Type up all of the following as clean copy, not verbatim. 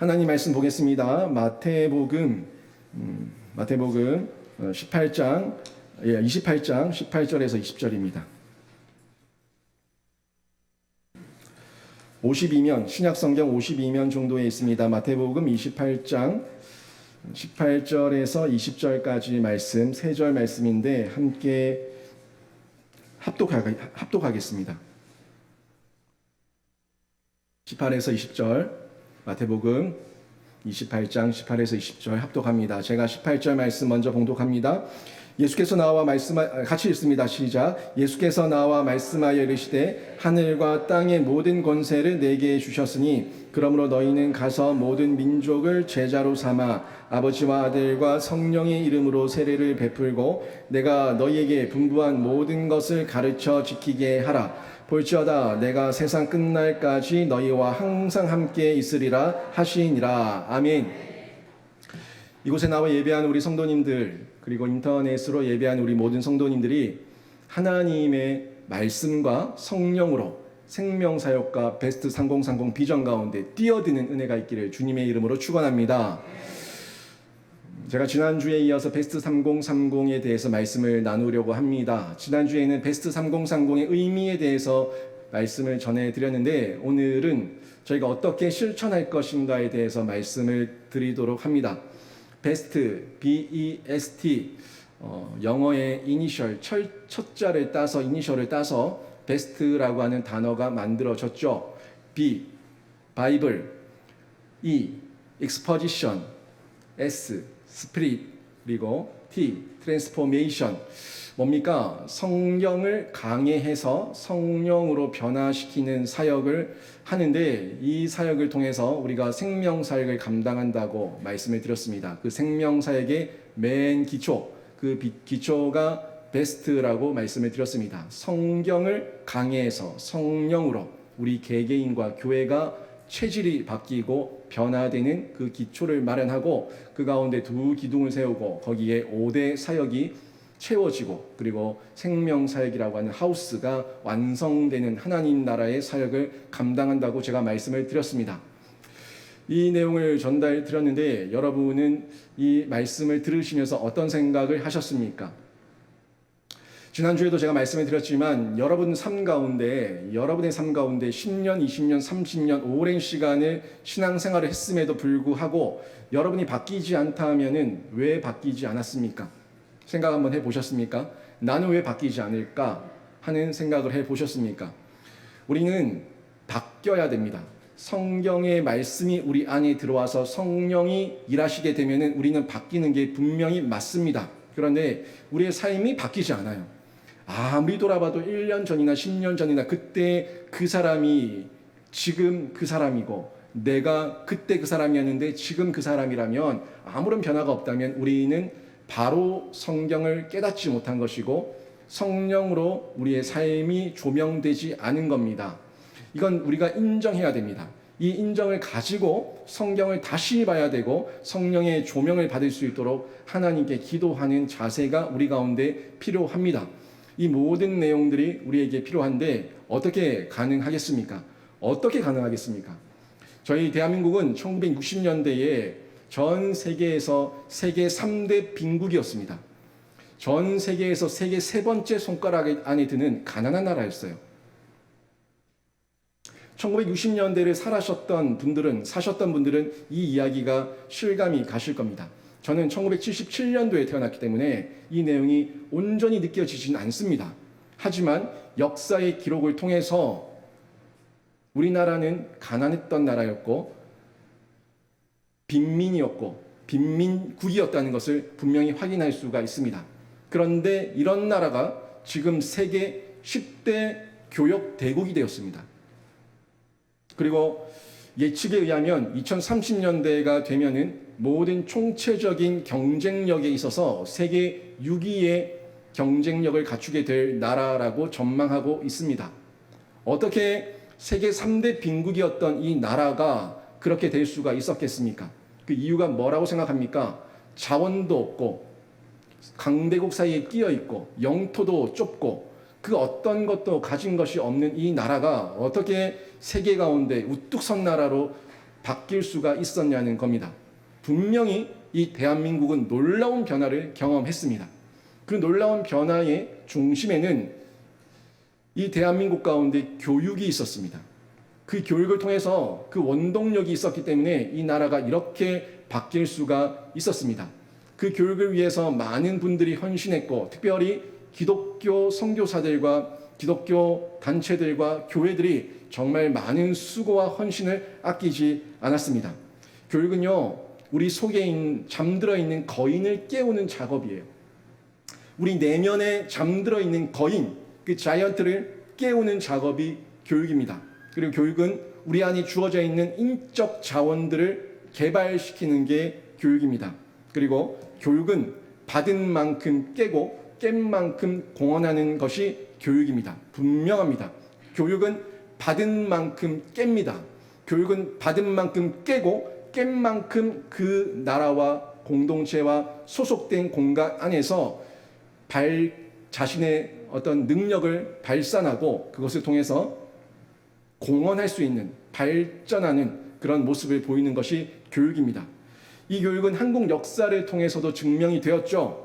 하나님 말씀 보겠습니다. 마태복음 18장 18절에서 20절입니다. 52면 신약성경 52면 정도에 있습니다. 마태복음 28장 18절에서 20절까지 말씀 3절 말씀인데 함께 합독하겠습니다. 18에서 20절 마태복음 28장 18에서 20절 합독합니다. 제가 18절 말씀 먼저 봉독합니다. 예수께서 나와 같이 읽습니다. 시작. 예수께서 나와 말씀하여 이르시되 하늘과 땅의 모든 권세를 내게 주셨으니 그러므로 너희는 가서 모든 민족을 제자로 삼아 아버지와 아들과 성령의 이름으로 세례를 베풀고 내가 너희에게 분부한 모든 것을 가르쳐 지키게 하라. 볼지어다 내가 세상 끝날까지 너희와 항상 함께 있으리라 하시니라. 아멘. 이곳에 나와 예배한 우리 성도님들 그리고 인터넷으로 예배한 우리 모든 성도님들이 하나님의 말씀과 성령으로 생명사역과 베스트 3030 비전 가운데 뛰어드는 은혜가 있기를 주님의 이름으로 축원합니다. 제가 지난주에 이어서 베스트 3030에 대해서 말씀을 나누려고 합니다. 지난주에는 베스트 3030의 의미에 대해서 말씀을 전해드렸는데 오늘은 저희가 어떻게 실천할 것인가에 대해서 말씀을 드리도록 합니다. 베스트, B-E-S-T, 영어의 이니셜, 첫 자를 따서 이니셜을 따서 베스트라고 하는 단어가 만들어졌죠. B, 바이블, E, exposition, S, 스피릿, 그리고 T, 트랜스포메이션. 뭡니까? 성령을 강해해서 성령으로 변화시키는 사역을 하는데 이 사역을 통해서 우리가 생명사역을 감당한다고 말씀을 드렸습니다. 그 생명사역의 맨 기초, 그 기초가 베스트라고 말씀을 드렸습니다. 성경을 강해해서 성령으로 우리 개개인과 교회가 체질이 바뀌고 변화되는 그 기초를 마련하고 그 가운데 두 기둥을 세우고 거기에 5대 사역이 채워지고 그리고 생명사역이라고 하는 하우스가 완성되는 하나님 나라의 사역을 감당한다고 제가 말씀을 드렸습니다. 이 내용을 전달드렸는데 여러분은 이 말씀을 들으시면서 어떤 생각을 하셨습니까? 지난주에도 제가 말씀을 드렸지만 여러분의 삶 가운데 10년, 20년, 30년 오랜 시간을 신앙생활을 했음에도 불구하고 여러분이 바뀌지 않다면은 왜 바뀌지 않았습니까? 생각 한번 해보셨습니까? 나는 왜 바뀌지 않을까 하는 생각을 해보셨습니까? 우리는 바뀌어야 됩니다. 성경의 말씀이 우리 안에 들어와서 성령이 일하시게 되면은 우리는 바뀌는 게 분명히 맞습니다. 그런데 우리의 삶이 바뀌지 않아요. 아무리 돌아봐도 1년 전이나 10년 전이나 그때 그 사람이 지금 그 사람이고 내가 그때 그 사람이었는데 지금 그 사람이라면 아무런 변화가 없다면 우리는 바로 성경을 깨닫지 못한 것이고 성령으로 우리의 삶이 조명되지 않은 겁니다. 이건 우리가 인정해야 됩니다. 이 인정을 가지고 성경을 다시 봐야 되고 성령의 조명을 받을 수 있도록 하나님께 기도하는 자세가 우리 가운데 필요합니다. 이 모든 내용들이 우리에게 필요한데 어떻게 가능하겠습니까? 어떻게 가능하겠습니까? 저희 대한민국은 1960년대에 전 세계에서 세계 3대 빈국이었습니다. 전 세계에서 세계 세 번째 손가락 안에 드는 가난한 나라였어요. 1960년대를 사셨던 분들은 이 이야기가 실감이 가실 겁니다. 저는 1977년도에 태어났기 때문에 이 내용이 온전히 느껴지진 않습니다. 하지만 역사의 기록을 통해서 우리나라는 가난했던 나라였고 빈민이었고 빈민국이었다는 것을 분명히 확인할 수가 있습니다. 그런데 이런 나라가 지금 세계 10대 교역 대국이 되었습니다. 그리고 예측에 의하면 2030년대가 되면은 모든 총체적인 경쟁력에 있어서 세계 6위의 경쟁력을 갖추게 될 나라라고 전망하고 있습니다. 어떻게 세계 3대 빈국이었던 이 나라가 그렇게 될 수가 있었겠습니까? 그 이유가 뭐라고 생각합니까? 자원도 없고 강대국 사이에 끼어 있고 영토도 좁고 그 어떤 것도 가진 것이 없는 이 나라가 어떻게 세계 가운데 우뚝 선 나라로 바뀔 수가 있었냐는 겁니다. 분명히 이 대한민국은 놀라운 변화를 경험했습니다. 그 놀라운 변화의 중심에는 이 대한민국 가운데 교육이 있었습니다. 그 교육을 통해서 그 원동력이 있었기 때문에 이 나라가 이렇게 바뀔 수가 있었습니다. 그 교육을 위해서 많은 분들이 헌신했고, 특별히 기독교 선교사들과 기독교 단체들과 교회들이 정말 많은 수고와 헌신을 아끼지 않았습니다. 교육은요, 우리 속에 잠들어 있는 거인을 깨우는 작업이에요. 우리 내면에 잠들어 있는 거인, 그 자이언트를 깨우는 작업이 교육입니다. 그리고 교육은 우리 안에 주어져 있는 인적 자원들을 개발시키는 게 교육입니다. 그리고 교육은 받은 만큼 깨고 깬 만큼 공헌하는 것이 교육입니다. 분명합니다. 교육은 받은 만큼 깹니다. 교육은 받은 만큼 깨고 깬 만큼 그 나라와 공동체와 소속된 공간 안에서 자신의 어떤 능력을 발산하고 그것을 통해서 공헌할 수 있는, 발전하는 그런 모습을 보이는 것이 교육입니다. 이 교육은 한국 역사를 통해서도 증명이 되었죠.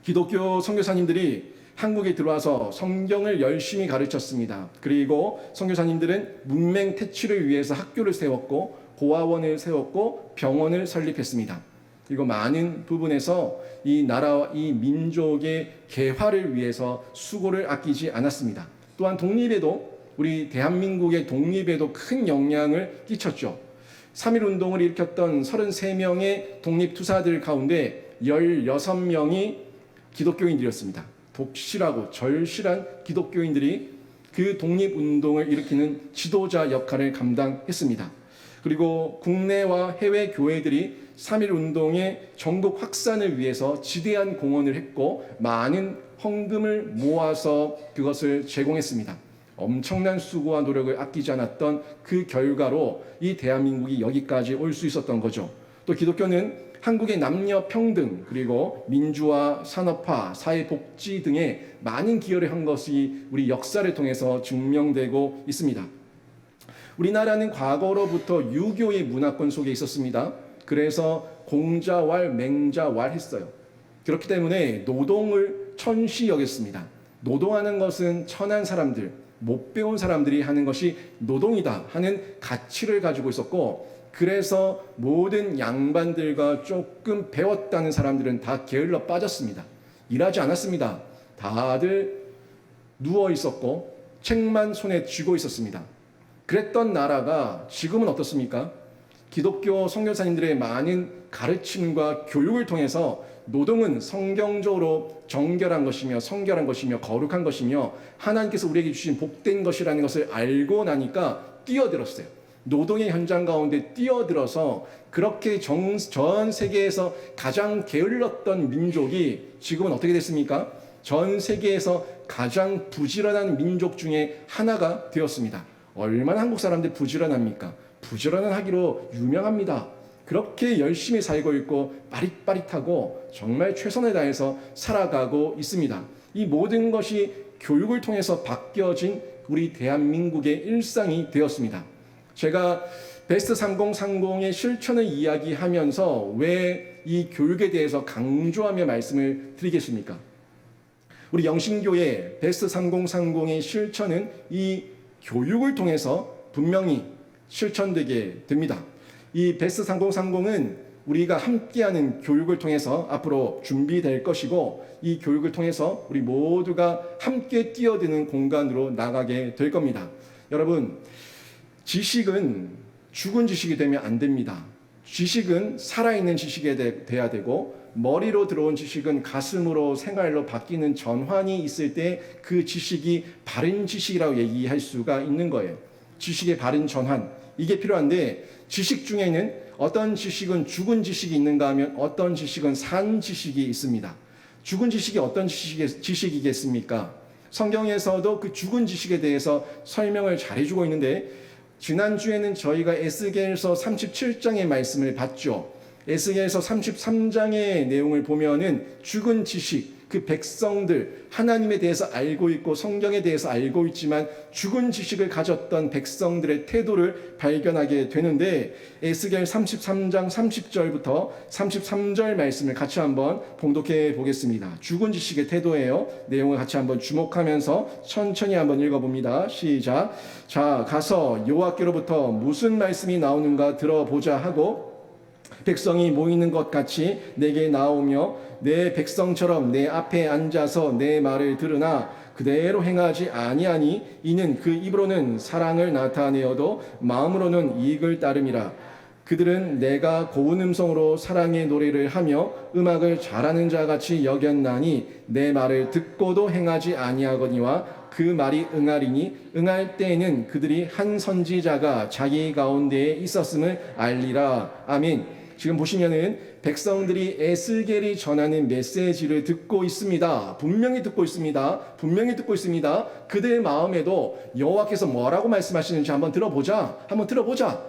기독교 선교사님들이 한국에 들어와서 성경을 열심히 가르쳤습니다. 그리고 선교사님들은 문맹 퇴치를 위해서 학교를 세웠고 고아원을 세웠고 병원을 설립했습니다. 그리고 많은 부분에서 이 나라와 이 민족의 개화를 위해서 수고를 아끼지 않았습니다. 또한 독립에도, 우리 대한민국의 독립에도 큰 영향을 끼쳤죠. 3.1운동을 일으켰던 33명의 독립투사들 가운데 16명이 기독교인들이었습니다. 독실하고 절실한 기독교인들이 그 독립운동을 일으키는 지도자 역할을 감당했습니다. 그리고 국내와 해외 교회들이 3.1운동의 전국 확산을 위해서 지대한 공헌을 했고 많은 헌금을 모아서 그것을 제공했습니다. 엄청난 수고와 노력을 아끼지 않았던 그 결과로 이 대한민국이 여기까지 올 수 있었던 거죠. 또 기독교는 한국의 남녀 평등, 그리고 민주화, 산업화, 사회복지 등에 많은 기여를 한 것이 우리 역사를 통해서 증명되고 있습니다. 우리나라는 과거로부터 유교의 문화권 속에 있었습니다. 그래서 공자왈, 맹자왈 했어요. 그렇기 때문에 노동을 천시 여겼습니다. 노동하는 것은 천한 사람들, 못 배운 사람들이 하는 것이 노동이다 하는 가치를 가지고 있었고, 그래서 모든 양반들과 조금 배웠다는 사람들은 다 게을러 빠졌습니다. 일하지 않았습니다. 다들 누워 있었고 책만 손에 쥐고 있었습니다. 그랬던 나라가 지금은 어떻습니까? 기독교 선교사님들의 많은 가르침과 교육을 통해서 노동은 성경적으로 정결한 것이며 성결한 것이며 거룩한 것이며 하나님께서 우리에게 주신 복된 것이라는 것을 알고 나니까 뛰어들었어요. 노동의 현장 가운데 뛰어들어서 그렇게 전 세계에서 가장 게을렀던 민족이 지금은 어떻게 됐습니까? 전 세계에서 가장 부지런한 민족 중에 하나가 되었습니다. 얼마나 한국 사람들 부지런합니까? 부지런하기로 유명합니다. 그렇게 열심히 살고 있고 빠릿빠릿하고 정말 최선을 다해서 살아가고 있습니다. 이 모든 것이 교육을 통해서 바뀌어진 우리 대한민국의 일상이 되었습니다. 제가 베스트 3030의 실천을 이야기하면서 왜 이 교육에 대해서 강조하며 말씀을 드리겠습니까? 우리 영신교회 베스트 3030의 실천은 이 교육을 통해서 분명히 실천되게 됩니다. 이 베스트 3030은 우리가 함께하는 교육을 통해서 앞으로 준비될 것이고, 이 교육을 통해서 우리 모두가 함께 뛰어드는 공간으로 나가게 될 겁니다. 여러분, 지식은 죽은 지식이 되면 안 됩니다. 지식은 살아있는 지식이 돼야 되고, 머리로 들어온 지식은 가슴으로 생활로 바뀌는 전환이 있을 때 그 지식이 바른 지식이라고 얘기할 수가 있는 거예요. 지식의 바른 전환, 이게 필요한데, 지식 중에는 어떤 지식은 죽은 지식이 있는가 하면 어떤 지식은 산 지식이 있습니다. 죽은 지식이 어떤 지식이겠습니까? 성경에서도 그 죽은 지식에 대해서 설명을 잘해주고 있는데, 지난주에는 저희가 에스겔서 37장의 말씀을 봤죠. 에스겔서 33장의 내용을 보면은 죽은 지식, 그 백성들, 하나님에 대해서 알고 있고 성경에 대해서 알고 있지만 죽은 지식을 가졌던 백성들의 태도를 발견하게 되는데, 에스겔 33장 30절부터 33절 말씀을 같이 한번 봉독해 보겠습니다. 죽은 지식의 태도예요. 내용을 같이 한번 주목하면서 천천히 한번 읽어봅니다. 시작. 자, 가서 여호와께로부터 무슨 말씀이 나오는가 들어보자 하고 백성이 모이는 것 같이 내게 나오며 내 백성처럼 내 앞에 앉아서 내 말을 들으나 그대로 행하지 아니하니 이는 그 입으로는 사랑을 나타내어도 마음으로는 이익을 따름이라. 그들은 내가 고운 음성으로 사랑의 노래를 하며 음악을 잘하는 자 같이 여겼나니 내 말을 듣고도 행하지 아니하거니와 그 말이 응하리니 응할 때에는 그들이 한 선지자가 자기 가운데에 있었음을 알리라. 아멘. 지금 보시면은 백성들이 에스겔이 전하는 메시지를 듣고 있습니다. 분명히 듣고 있습니다. 분명히 듣고 있습니다. 그들의 마음에도 여호와께서 뭐라고 말씀하시는지 한번 들어보자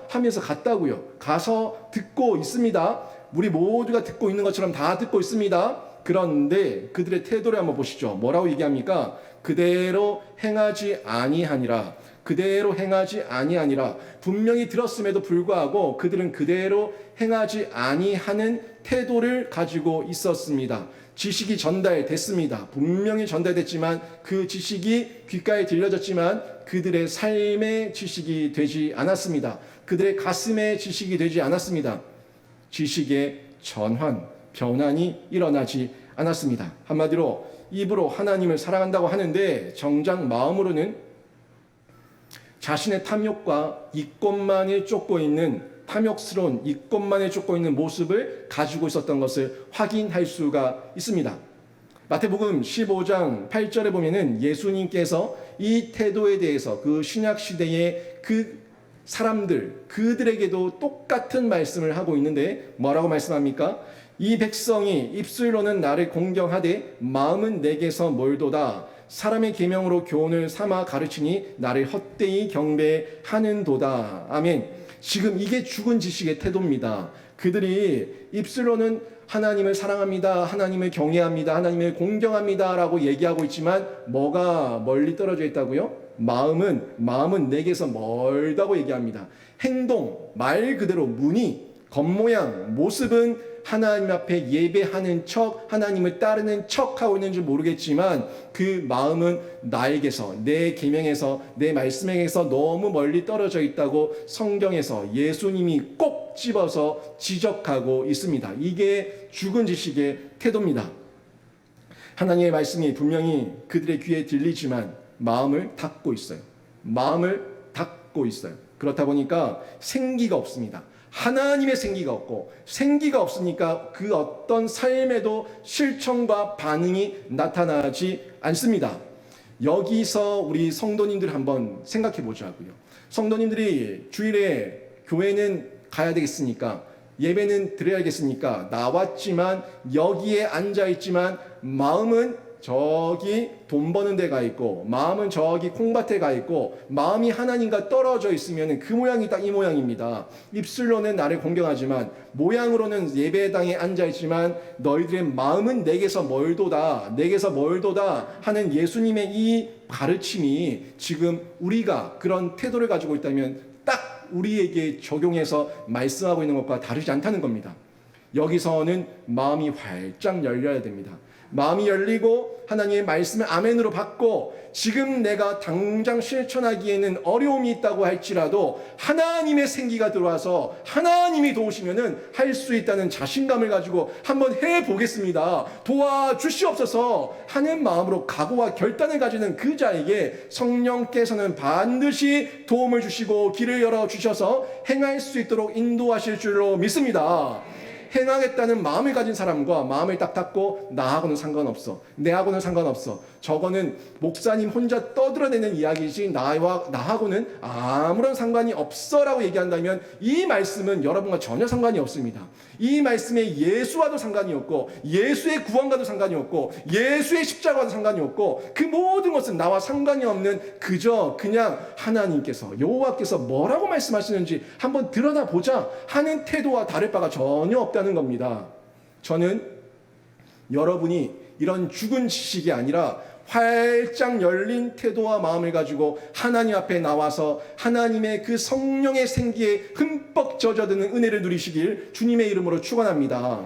하면서 갔다고요. 가서 듣고 있습니다. 우리 모두가 듣고 있는 것처럼 다 듣고 있습니다. 그런데 그들의 태도를 한번 보시죠. 뭐라고 얘기합니까? 그대로 행하지 아니하니라. 그대로 행하지 아니하니라. 분명히 들었음에도 불구하고 그들은 그대로 행하지 아니하는 태도를 가지고 있었습니다. 지식이 전달됐습니다. 분명히 전달됐지만 그 지식이 귓가에 들려졌지만 그들의 삶의 지식이 되지 않았습니다. 그들의 가슴의 지식이 되지 않았습니다. 지식의 변환이 일어나지 않았습니다. 한마디로 입으로 하나님을 사랑한다고 하는데 정작 마음으로는 자신의 탐욕과 이것만을 쫓고 있는 탐욕스러운 이것만을 쫓고 있는 모습을 가지고 있었던 것을 확인할 수가 있습니다. 마태복음 15장 8절에 보면은 예수님께서 이 태도에 대해서 그 신약 시대의 그 사람들 그들에게도 똑같은 말씀을 하고 있는데 뭐라고 말씀합니까? 이 백성이 입술로는 나를 공경하되 마음은 내게서 멀도다. 사람의 계명으로 교훈을 삼아 가르치니 나를 헛되이 경배하는도다. 아멘. 지금 이게 죽은 지식의 태도입니다. 그들이 입술로는 하나님을 사랑합니다, 하나님을 경외합니다, 하나님을 공경합니다 라고 얘기하고 있지만 뭐가 멀리 떨어져 있다고요? 마음은 내게서 멀다고 얘기합니다. 행동, 말 그대로 문의, 겉모양, 모습은 하나님 앞에 예배하는 척, 하나님을 따르는 척 하고 있는지 모르겠지만 그 마음은 나에게서, 내 계명에서, 내 말씀에게서 너무 멀리 떨어져 있다고 성경에서 예수님이 꼭 집어서 지적하고 있습니다. 이게 죽은 지식의 태도입니다. 하나님의 말씀이 분명히 그들의 귀에 들리지만 마음을 닫고 있어요. 마음을 닫고 있어요. 그렇다 보니까 생기가 없습니다. 하나님의 생기가 없고 생기가 없으니까 그 어떤 삶에도 실천과 반응이 나타나지 않습니다. 여기서 우리 성도님들 한번 생각해 보자고요. 성도님들이 주일에 교회는 가야 되겠으니까 예배는 드려야겠으니까 나왔지만 여기에 앉아 있지만 마음은 저기 돈 버는 데 가 있고 마음은 저기 콩밭에 가 있고 마음이 하나님과 떨어져 있으면 그 모양이 딱 이 모양입니다. 입술로는 나를 공경하지만 모양으로는 예배당에 앉아 있지만 너희들의 마음은 내게서 멀도다 하는 예수님의 이 가르침이 지금 우리가 그런 태도를 가지고 있다면 딱 우리에게 적용해서 말씀하고 있는 것과 다르지 않다는 겁니다. 여기서는 마음이 활짝 열려야 됩니다. 마음이 열리고 하나님의 말씀을 아멘으로 받고 지금 내가 당장 실천하기에는 어려움이 있다고 할지라도 하나님의 생기가 들어와서 하나님이 도우시면은 할 수 있다는 자신감을 가지고 한번 해보겠습니다. 도와주시옵소서 하는 마음으로 각오와 결단을 가지는 그 자에게 성령께서는 반드시 도움을 주시고 길을 열어주셔서 행할 수 있도록 인도하실 줄로 믿습니다. 행하겠다는 마음을 가진 사람과 마음을 딱 닫고 나하고는 상관없어, 내하고는 상관없어, 저거는 목사님 혼자 떠들어내는 이야기지 나하고는 아무런 상관이 없어 라고 얘기한다면 이 말씀은 여러분과 전혀 상관이 없습니다. 이 말씀에 예수와도 상관이 없고 예수의 구원과도 상관이 없고 예수의 십자가와도 상관이 없고 그 모든 것은 나와 상관이 없는 그냥 하나님께서 여호와께서 뭐라고 말씀하시는지 한번 들여다보자 하는 태도와 다를 바가 전혀 없다는 겁니다. 저는 여러분이 이런 죽은 지식이 아니라 활짝 열린 태도와 마음을 가지고 하나님 앞에 나와서 하나님의 그 성령의 생기에 흠뻑 젖어드는 은혜를 누리시길 주님의 이름으로 축원합니다.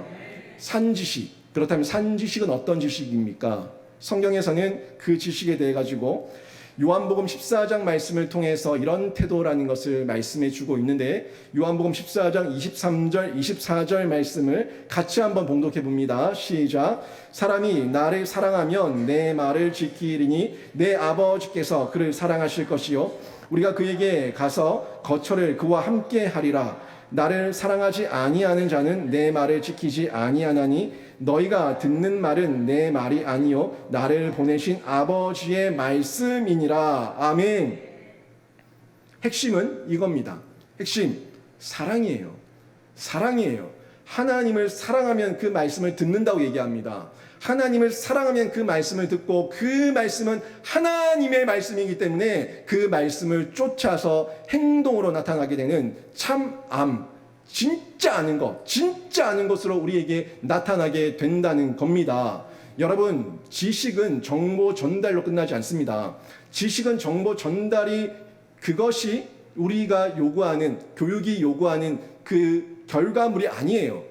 산지식. 그렇다면 산지식은 어떤 지식입니까? 성경에서는 그 지식에 대해 가지고 요한복음 14장 말씀을 통해서 이런 태도라는 것을 말씀해 주고 있는데, 요한복음 14장 23절 24절 말씀을 같이 한번 봉독해 봅니다. 시작. 사람이 나를 사랑하면 내 말을 지키리니 내 아버지께서 그를 사랑하실 것이요 우리가 그에게 가서 거처를 그와 함께 하리라. 나를 사랑하지 아니하는 자는 내 말을 지키지 아니하나니 너희가 듣는 말은 내 말이 아니요 나를 보내신 아버지의 말씀이니라. 아멘. 핵심은 이겁니다. 핵심, 사랑이에요. 사랑이에요. 하나님을 사랑하면 그 말씀을 듣는다고 얘기합니다. 하나님을 사랑하면 그 말씀을 듣고 그 말씀은 하나님의 말씀이기 때문에 그 말씀을 쫓아서 행동으로 나타나게 되는 참암, 진짜 아는 것, 진짜 아는 것으로 우리에게 나타나게 된다는 겁니다. 여러분, 지식은 정보 전달로 끝나지 않습니다. 지식은 정보 전달이 그것이 우리가 요구하는, 교육이 요구하는 그 결과물이 아니에요.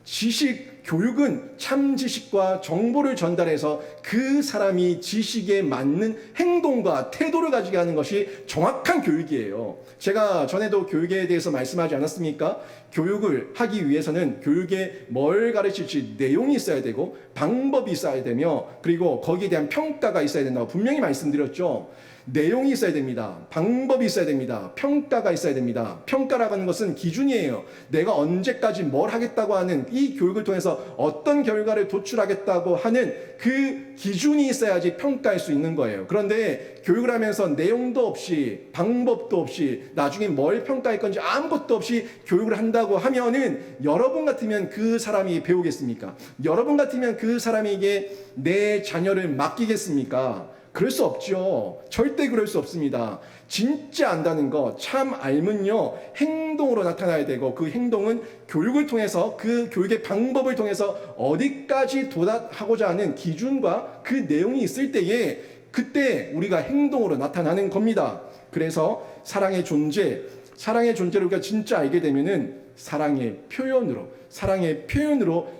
지식, 교육은 참 지식과 정보를 전달해서 그 사람이 지식에 맞는 행동과 태도를 가지게 하는 것이 정확한 교육이에요. 제가 전에도 교육에 대해서 말씀하지 않았습니까? 교육을 하기 위해서는 교육에 뭘 가르칠지 내용이 있어야 되고 방법이 있어야 되며 그리고 거기에 대한 평가가 있어야 된다고 분명히 말씀드렸죠. 내용이 있어야 됩니다. 방법이 있어야 됩니다. 평가가 있어야 됩니다. 평가라고 하는 것은 기준이에요. 내가 언제까지 뭘 하겠다고 하는, 이 교육을 통해서 어떤 결과를 도출하겠다고 하는 그 기준이 있어야지 평가할 수 있는 거예요. 그런데 교육을 하면서 내용도 없이 방법도 없이 나중에 뭘 평가할 건지 아무것도 없이 교육을 한다고 하면은 여러분 같으면 그 사람이 배우겠습니까? 여러분 같으면 그 사람에게 내 자녀를 맡기겠습니까? 그럴 수 없죠. 절대 그럴 수 없습니다. 진짜 안다는 것, 참 알면요, 행동으로 나타나야 되고 그 행동은 교육을 통해서, 그 교육의 방법을 통해서 어디까지 도달하고자 하는 기준과 그 내용이 있을 때에 그때 우리가 행동으로 나타나는 겁니다. 그래서 사랑의 존재를 우리가 진짜 알게 되면은 사랑의 표현으로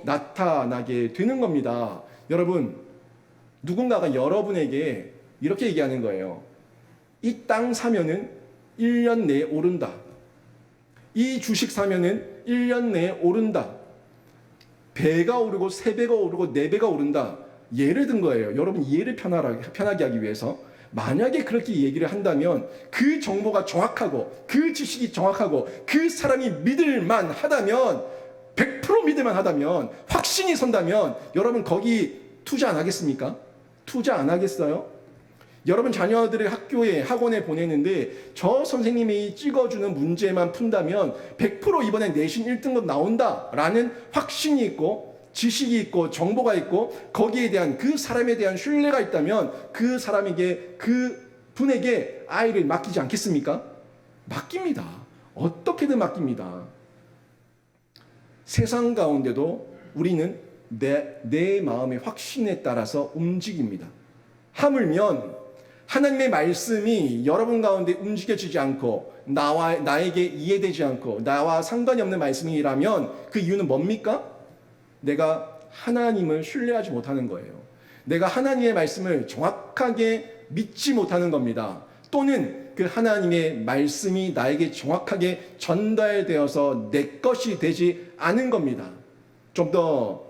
나타나게 되는 겁니다. 여러분, 누군가가 여러분에게 이렇게 얘기하는 거예요. 이 땅 사면은 1년 내에 오른다. 이 주식 사면은 1년 내에 오른다. 배가 오르고 3배가 오르고 4배가 오른다. 예를 든 거예요. 여러분 이해를 편하게 하기 위해서. 만약에 그렇게 얘기를 한다면 그 정보가 정확하고 그 지식이 정확하고 그 사람이 믿을만 하다면 100% 믿을만 하다면 확신이 선다면 여러분 거기 투자 안 하겠습니까? 투자 안 하겠어요? 여러분 자녀들을 학교에 학원에 보내는데 저 선생님이 찍어주는 문제만 푼다면 100% 이번에 내신 1등급 나온다라는 확신이 있고 지식이 있고 정보가 있고 거기에 대한 그 사람에 대한 신뢰가 있다면 그 사람에게 그 분에게 아이를 맡기지 않겠습니까? 맡깁니다. 어떻게든 맡깁니다. 세상 가운데도 우리는 내 마음의 확신에 따라서 움직입니다. 하물면 하나님의 말씀이 여러분 가운데 움직여지지 않고 나에게 이해되지 않고 나와 상관이 없는 말씀이라면 그 이유는 뭡니까? 내가 하나님을 신뢰하지 못하는 거예요. 내가 하나님의 말씀을 정확하게 믿지 못하는 겁니다. 또는 그 하나님의 말씀이 나에게 정확하게 전달되어서 내 것이 되지 않은 겁니다. 좀 더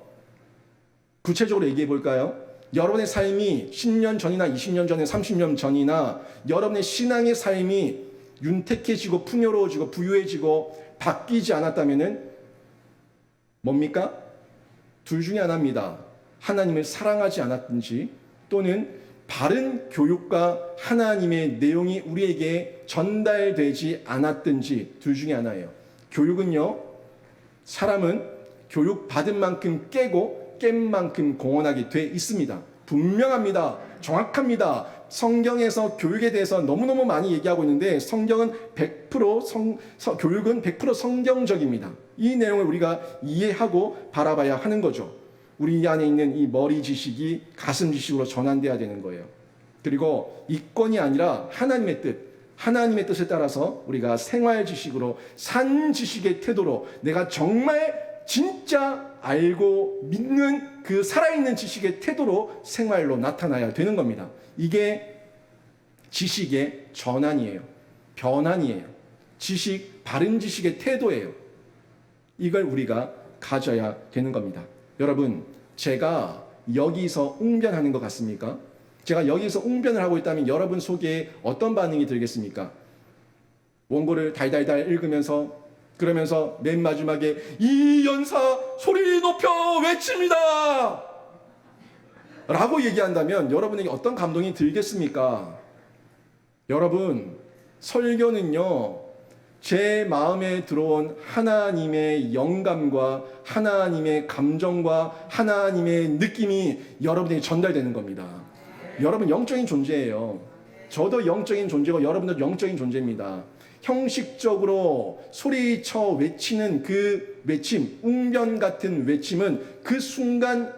구체적으로 얘기해 볼까요? 여러분의 삶이 10년 전이나 20년 전에 30년 전이나 여러분의 신앙의 삶이 윤택해지고 풍요로워지고 부유해지고 바뀌지 않았다면은 뭡니까? 둘 중에 하나입니다. 하나님을 사랑하지 않았든지 또는 바른 교육과 하나님의 내용이 우리에게 전달되지 않았든지 둘 중에 하나예요. 교육은요, 사람은 교육 받은 만큼 깨고 깬 만큼 공헌하게 돼 있습니다. 분명합니다. 정확합니다. 성경에서 교육에 대해서 너무너무 많이 얘기하고 있는데 성경은 100% 교육은 100% 성경적입니다. 이 내용을 우리가 이해하고 바라봐야 하는 거죠. 우리 안에 있는 이 머리 지식이 가슴 지식으로 전환돼야 되는 거예요. 그리고 이권이 아니라 하나님의 뜻에 따라서 우리가 생활 지식으로 산 지식의 태도로 내가 정말 진짜 알고 믿는 그 살아있는 지식의 태도로 생활로 나타나야 되는 겁니다. 이게 지식의 전환이에요. 변환이에요. 바른 지식의 태도예요. 이걸 우리가 가져야 되는 겁니다. 여러분, 제가 여기서 웅변하는 것 같습니까? 제가 여기서 웅변을 하고 있다면 여러분 속에 어떤 반응이 들겠습니까? 원고를 달달달 읽으면서 그러면서 맨 마지막에 이 연사 소리 높여 외칩니다! 라고 얘기한다면 여러분에게 어떤 감동이 들겠습니까? 여러분, 설교는요, 제 마음에 들어온 하나님의 영감과 하나님의 감정과 하나님의 느낌이 여러분에게 전달되는 겁니다. 여러분 영적인 존재예요. 저도 영적인 존재고 여러분도 영적인 존재입니다. 형식적으로 소리쳐 외치는 그 외침, 웅변 같은 외침은 그 순간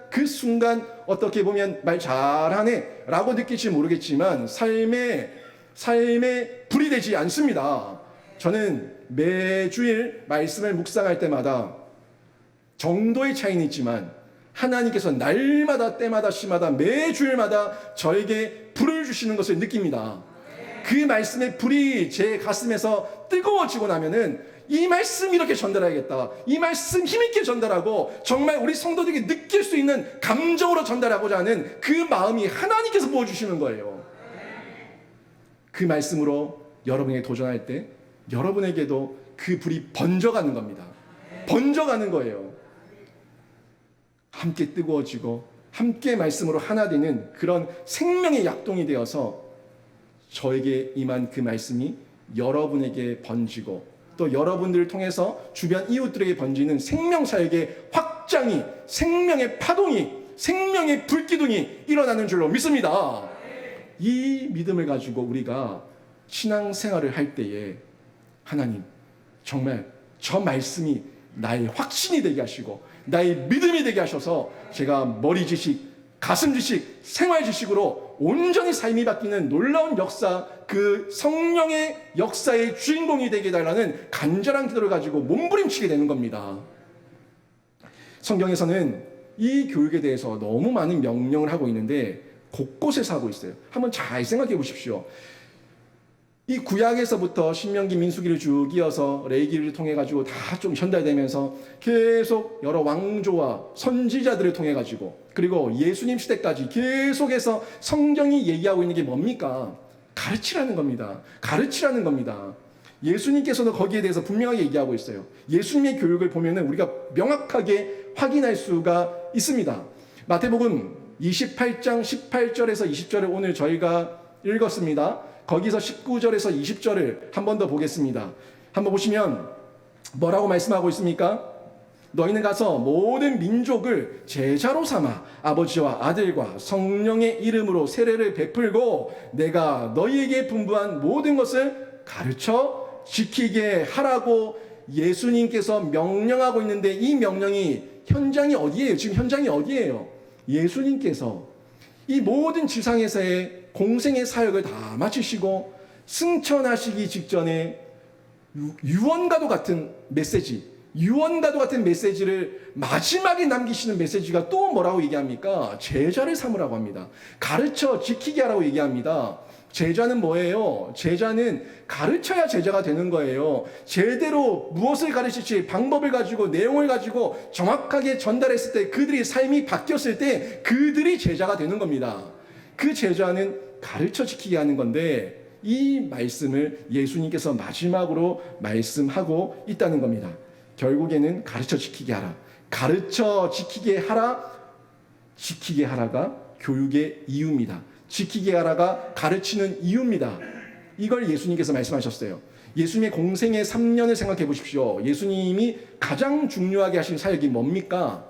어떻게 보면 말 잘하네 라고 느낄지 모르겠지만 삶에 불이 되지 않습니다. 저는 매주일 말씀을 묵상할 때마다 정도의 차이는 있지만 하나님께서 날마다 때마다 시마다 매주일마다 저에게 불을 주시는 것을 느낍니다. 그 말씀의 불이 제 가슴에서 뜨거워지고 나면은 이 말씀 이렇게 전달해야겠다. 이 말씀 힘있게 전달하고 정말 우리 성도들에게 느낄 수 있는 감정으로 전달하고자 하는 그 마음이 하나님께서 부어주시는 거예요. 그 말씀으로 여러분에게 도전할 때 여러분에게도 그 불이 번져가는 겁니다. 번져가는 거예요. 함께 뜨거워지고 함께 말씀으로 하나 되는 그런 생명의 약동이 되어서 저에게 임한 그 말씀이 여러분에게 번지고 또 여러분들을 통해서 주변 이웃들에게 번지는 생명사역의 확장이, 생명의 파동이, 생명의 불기둥이 일어나는 줄로 믿습니다. 이 믿음을 가지고 우리가 신앙생활을 할 때에 하나님 정말 저 말씀이 나의 확신이 되게 하시고 나의 믿음이 되게 하셔서 제가 머리 지식, 가슴 지식, 생활 지식으로 온전히 삶이 바뀌는 놀라운 역사, 그 성령의 역사의 주인공이 되게 해달라는 간절한 기도를 가지고 몸부림치게 되는 겁니다. 성경에서는 이 교육에 대해서 너무 많은 명령을 하고 있는데 곳곳에서 하고 있어요. 한번 잘 생각해 보십시오. 이 구약에서부터 신명기, 민수기를 쭉 이어서 레위기를 통해 가지고 다 좀 전달되면서 계속 여러 왕조와 선지자들을 통해 가지고 그리고 예수님 시대까지 계속해서 성경이 얘기하고 있는 게 뭡니까? 가르치라는 겁니다. 가르치라는 겁니다. 예수님께서도 거기에 대해서 분명하게 얘기하고 있어요. 예수님의 교육을 보면은 우리가 명확하게 확인할 수가 있습니다. 마태복음 28장 18절에서 20절을 오늘 저희가 읽었습니다. 거기서 19절에서 20절을 한 번 더 보겠습니다. 한번 보시면 뭐라고 말씀하고 있습니까? 너희는 가서 모든 민족을 제자로 삼아 아버지와 아들과 성령의 이름으로 세례를 베풀고 내가 너희에게 분부한 모든 것을 가르쳐 지키게 하라고 예수님께서 명령하고 있는데 이 명령이 현장이 어디예요? 지금 현장이 어디예요? 예수님께서 이 모든 지상에서의 공생의 사역을 다 마치시고 승천하시기 직전에 유언과도 같은 메시지를 마지막에 남기시는 메시지가 또 뭐라고 얘기합니까? 제자를 삼으라고 합니다. 가르쳐 지키게 하라고 얘기합니다. 제자는 뭐예요? 제자는 가르쳐야 제자가 되는 거예요. 제대로 무엇을 가르칠지 방법을 가지고 내용을 가지고 정확하게 전달했을 때 그들의 삶이 바뀌었을 때 그들이 제자가 되는 겁니다. 그 제자는 가르쳐 지키게 하는 건데 이 말씀을 예수님께서 마지막으로 말씀하고 있다는 겁니다. 결국에는 가르쳐 지키게 하라. 가르쳐 지키게 하라. 지키게 하라가 교육의 이유입니다. 지키게 하라가 가르치는 이유입니다. 이걸 예수님께서 말씀하셨어요. 예수님의 공생의 3년을 생각해 보십시오. 예수님이 가장 중요하게 하신 사역이 뭡니까?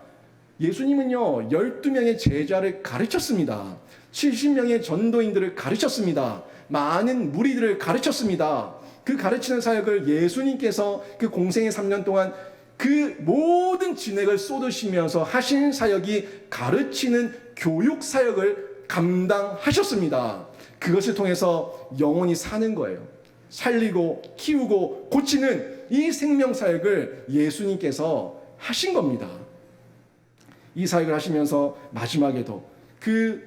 예수님은요 12명의 제자를 가르쳤습니다. 70명의 전도인들을 가르쳤습니다. 많은 무리들을 가르쳤습니다. 그 가르치는 사역을 예수님께서 그 공생의 3년 동안 그 모든 진액을 쏟으시면서 하신 사역이 가르치는 교육 사역을 감당하셨습니다. 그것을 통해서 영혼이 사는 거예요. 살리고 키우고 고치는 이 생명 사역을 예수님께서 하신 겁니다. 이 사역을 하시면서 마지막에도 그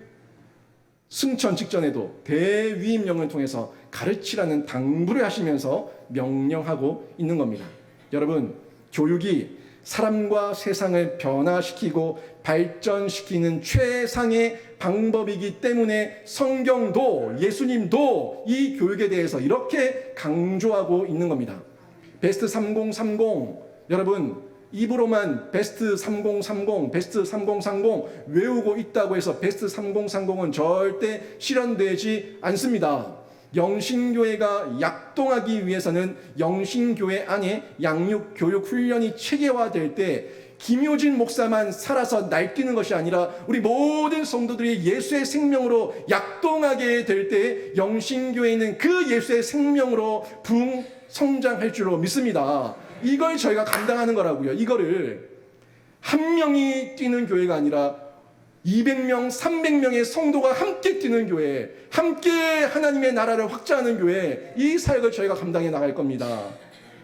승천 직전에도 대위임령을 통해서 가르치라는 당부를 하시면서 명령하고 있는 겁니다. 여러분, 교육이 사람과 세상을 변화시키고 발전시키는 최상의 방법이기 때문에 성경도 예수님도 이 교육에 대해서 이렇게 강조하고 있는 겁니다. 베스트 3030, 여러분 입으로만 베스트 3030, 베스트 3030 외우고 있다고 해서 베스트 3030은 절대 실현되지 않습니다. 영신교회가 약동하기 위해서는 영신교회 안에 양육교육훈련이 체계화될 때 김효진 목사만 살아서 날뛰는 것이 아니라 우리 모든 성도들이 예수의 생명으로 약동하게 될 때 영신교회는 그 예수의 생명으로 성장할 줄로 믿습니다. 이걸 저희가 감당하는 거라고요. 이거를 한 명이 뛰는 교회가 아니라 200명, 300명의 성도가 함께 뛰는 교회, 함께 하나님의 나라를 확장하는 교회, 이 사역을 저희가 감당해 나갈 겁니다.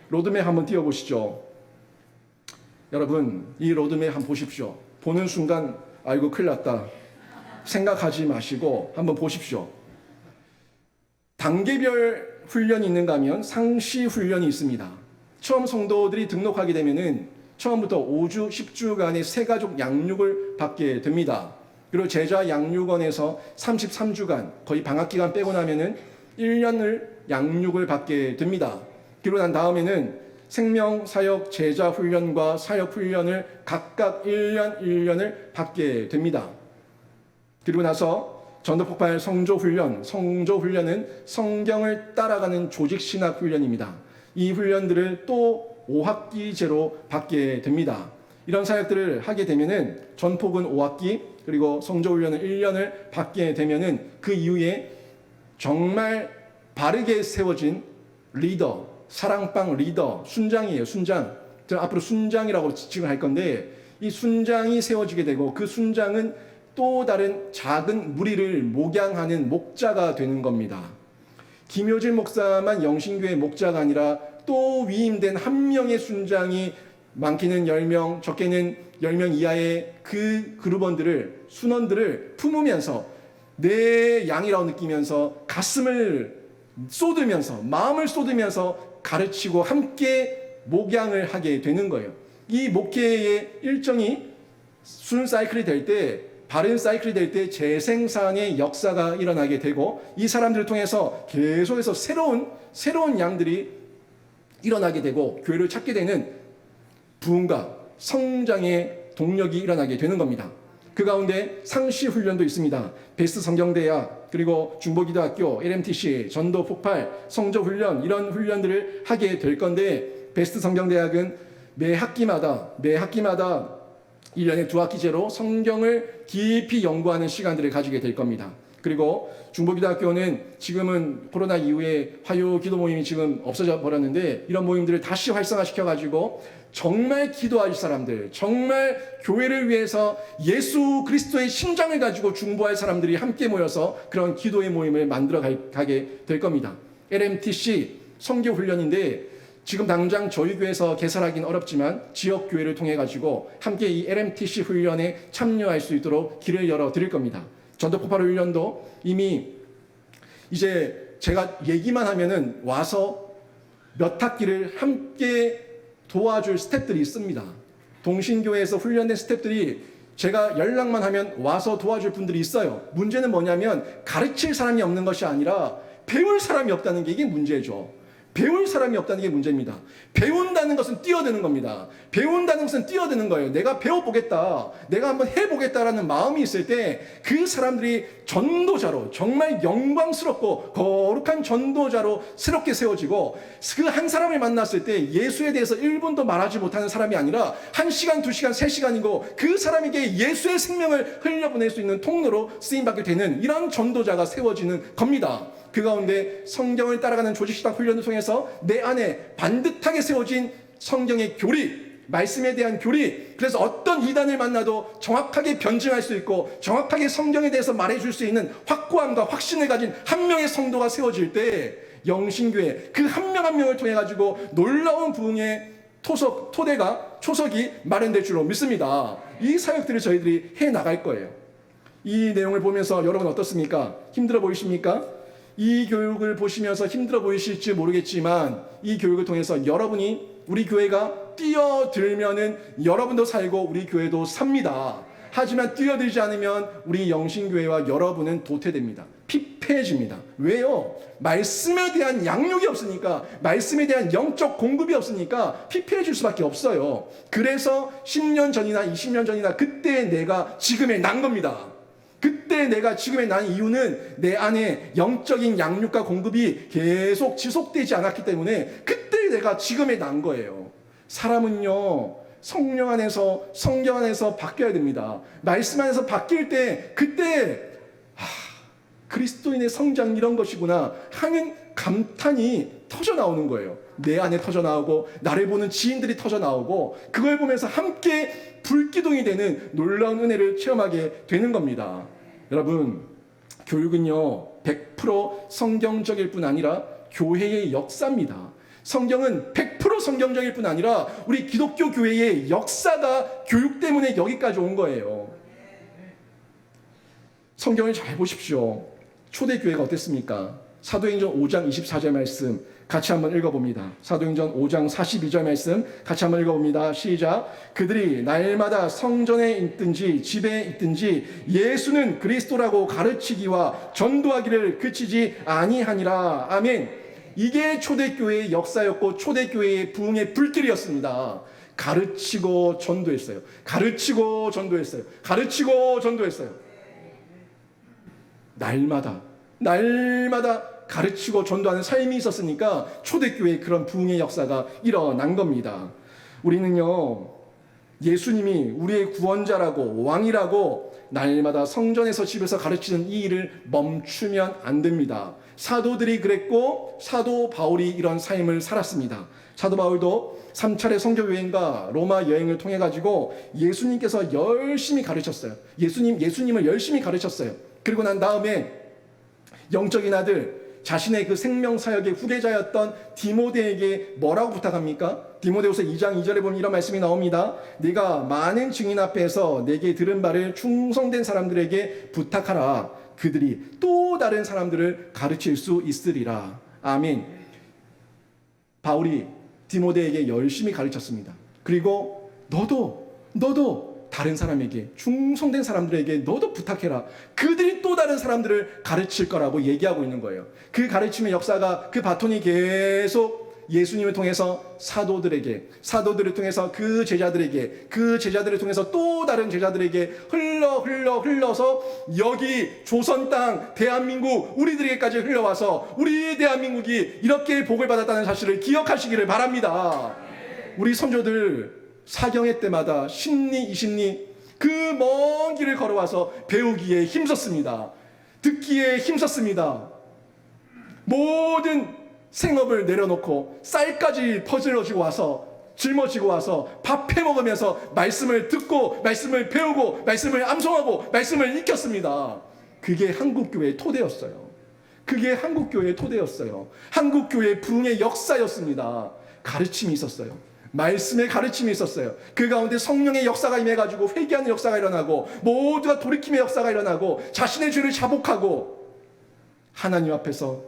로드맵 한번 띄워보시죠. 여러분, 이 로드맵 한번 보십시오. 보는 순간 아이고 큰일 났다 생각하지 마시고 한번 보십시오. 단계별 훈련이 있는가 하면 상시 훈련이 있습니다. 처음 성도들이 등록하게 되면은 처음부터 5주, 10주간의 새가족 양육을 받게 됩니다. 그리고 제자 양육원에서 33주간, 거의 방학기간 빼고 나면은 1년을 양육을 받게 됩니다. 그리고 난 다음에는 생명사역 제자 훈련과 사역 훈련을 각각 1년을 받게 됩니다. 그리고 나서 전도폭발 성조훈련, 성조훈련은 성경을 따라가는 조직신학 훈련입니다. 이 훈련들을 또 5학기제로 받게 됩니다. 이런 사역들을 하게 되면은 전폭은 5학기 그리고 성조훈련은 1년을 받게 되면은 그 이후에 정말 바르게 세워진 리더, 사랑방 리더, 순장이에요. 순장. 저는 앞으로 순장이라고 지칭을 할 건데 이 순장이 세워지게 되고 그 순장은 또 다른 작은 무리를 목양하는 목자가 되는 겁니다. 김효진 목사만 영신교회 목자가 아니라 또 위임된 한 명의 순장이 많게는 10명, 적게는 10명 이하의 그 그룹원들을, 순원들을 품으면서 내 양이라고 느끼면서 가슴을 쏟으면서, 마음을 쏟으면서 가르치고 함께 목양을 하게 되는 거예요. 이 목회의 일정이 순 사이클이 될 때, 바른 사이클이 될 때 재생산의 역사가 일어나게 되고 이 사람들을 통해서 계속해서 새로운 양들이 일어나게 되고 교회를 찾게 되는 부흥과 성장의 동력이 일어나게 되는 겁니다. 그 가운데 상시 훈련도 있습니다. 베스트 성경대학, 그리고 중보기도학교, LMTC, 전도폭발, 성조훈련 이런 훈련들을 하게 될 건데 베스트 성경대학은 매 학기마다 1년에 2학기제로 성경을 깊이 연구하는 시간들을 가지게 될 겁니다. 그리고 중보기도학교는 지금은 코로나 이후에 화요 기도 모임이 지금 없어져 버렸는데 이런 모임들을 다시 활성화시켜가지고 정말 기도할 사람들, 정말 교회를 위해서 예수 그리스도의 심장을 가지고 중보할 사람들이 함께 모여서 그런 기도의 모임을 만들어 가게 될 겁니다. LMTC 선교훈련인데 지금 당장 저희 교회에서 개설하기는 어렵지만 지역 교회를 통해 가지고 함께 이 LMTC 훈련에 참여할 수 있도록 길을 열어 드릴 겁니다. 전도폭발 훈련도 이미 이제 제가 얘기만 하면은 와서 몇 학기를 함께 도와줄 스태프들이 있습니다. 동신교회에서 훈련된 스태프들이 제가 연락만 하면 와서 도와줄 분들이 있어요. 문제는 뭐냐면 가르칠 사람이 없는 것이 아니라 배울 사람이 없다는 게 이게 문제죠. 배울 사람이 없다는 게 문제입니다. 배운다는 것은 뛰어드는 겁니다. 배운다는 것은 뛰어드는 거예요. 내가 배워보겠다, 내가 한번 해보겠다라는 마음이 있을 때 그 사람들이 전도자로 정말 영광스럽고 거룩한 전도자로 새롭게 세워지고 그 한 사람을 만났을 때 예수에 대해서 1분도 말하지 못하는 사람이 아니라 1시간, 2시간, 3시간이고 그 사람에게 예수의 생명을 흘려보낼 수 있는 통로로 쓰임받게 되는 이런 전도자가 세워지는 겁니다. 그 가운데 성경을 따라가는 조직시당 훈련을 통해서 내 안에 반듯하게 세워진 성경의 교리, 말씀에 대한 교리. 그래서 어떤 이단을 만나도 정확하게 변증할 수 있고 정확하게 성경에 대해서 말해줄 수 있는 확고함과 확신을 가진 한 명의 성도가 세워질 때 영신교회 그 한 명 한 명을 통해 가지고 놀라운 부흥의 초석이 마련될 줄로 믿습니다. 이 사역들을 저희들이 해 나갈 거예요. 이 내용을 보면서 여러분 어떻습니까? 힘들어 보이십니까? 이 교육을 보시면서 힘들어 보이실지 모르겠지만 이 교육을 통해서 여러분이 우리 교회가 뛰어들면은 여러분도 살고 우리 교회도 삽니다. 하지만 뛰어들지 않으면 우리 영신교회와 여러분은 도태됩니다. 피폐해집니다. 왜요? 말씀에 대한 양육이 없으니까, 말씀에 대한 영적 공급이 없으니까 피폐해질 수밖에 없어요. 그래서 10년 전이나 20년 전이나 그때 내가 지금에 난 겁니다. 그때 내가 지금에 난 이유는 내 안에 영적인 양육과 공급이 계속 지속되지 않았기 때문에 그때 내가 지금에 난 거예요. 사람은요, 성령 안에서, 성경 안에서 바뀌어야 됩니다. 말씀 안에서 바뀔 때 그때 그리스도인의 성장 이런 것이구나 하는 감탄이 터져 나오는 거예요. 내 안에 터져 나오고 나를 보는 지인들이 터져 나오고 그걸 보면서 함께 불기둥이 되는 놀라운 은혜를 체험하게 되는 겁니다. 여러분, 교육은요 100% 성경적일 뿐 아니라 교회의 역사입니다. 성경은 100% 성경적일 뿐 아니라 우리 기독교 교회의 역사가 교육 때문에 여기까지 온 거예요. 성경을 잘 보십시오. 초대교회가 어땠습니까? 사도행전 5장 24절 말씀 같이 한번 읽어봅니다. 사도행전 5장 42절 말씀 같이 한번 읽어봅니다. 시작. 그들이 날마다 성전에 있든지 집에 있든지 예수는 그리스도라고 가르치기와 전도하기를 그치지 아니하니라. 아멘. 이게 초대교회의 역사였고 초대교회의 부흥의 불길이었습니다. 가르치고 전도했어요. 가르치고 전도했어요. 가르치고 전도했어요. 날마다 가르치고 전도하는 삶이 있었으니까 초대교회의 그런 부흥의 역사가 일어난 겁니다. 우리는요, 예수님이 우리의 구원자라고 왕이라고 날마다 성전에서 집에서 가르치는 이 일을 멈추면 안 됩니다. 사도들이 그랬고 사도 바울이 이런 삶을 살았습니다. 사도 바울도 3차례 선교 여행과 로마 여행을 통해 가지고 예수님께서 열심히 가르쳤어요. 예수님을 열심히 가르쳤어요. 그리고 난 다음에 영적인 아들, 자신의 그 생명사역의 후계자였던 디모데에게 뭐라고 부탁합니까? 디모데후서 2장 2절에 보면 이런 말씀이 나옵니다. 네가 많은 증인 앞에서 내게 들은 바를 충성된 사람들에게 부탁하라. 그들이 또 다른 사람들을 가르칠 수 있으리라. 아멘. 바울이 디모데에게 열심히 가르쳤습니다. 그리고 너도 다른 사람에게, 충성된 사람들에게 너도 부탁해라. 그들이 또 다른 사람들을 가르칠 거라고 얘기하고 있는 거예요. 그 가르침의 역사가, 그 바톤이 계속 예수님을 통해서 사도들을 통해서 그 제자들을 통해서 또 다른 제자들에게 흘러서 여기 조선 땅 대한민국 우리들에게까지 흘러와서 우리 대한민국이 이렇게 복을 받았다는 사실을 기억하시기를 바랍니다. 우리 선조들 사경회 때마다 10리, 20리 그 먼 길을 걸어와서 배우기에 힘썼습니다. 듣기에 힘썼습니다. 모든 생업을 내려놓고 쌀까지 퍼질러지고 와서 짊어지고 와서 밥 해먹으면서 말씀을 듣고 말씀을 배우고 말씀을 암송하고 말씀을 익혔습니다. 그게 한국교회의 토대였어요. 한국교회의 부흥의 역사였습니다. 가르침이 있었어요. 말씀의 가르침이 있었어요. 그 가운데 성령의 역사가 임해가지고 회개하는 역사가 일어나고 모두가 돌이킴의 역사가 일어나고 자신의 죄를 자복하고 하나님 앞에서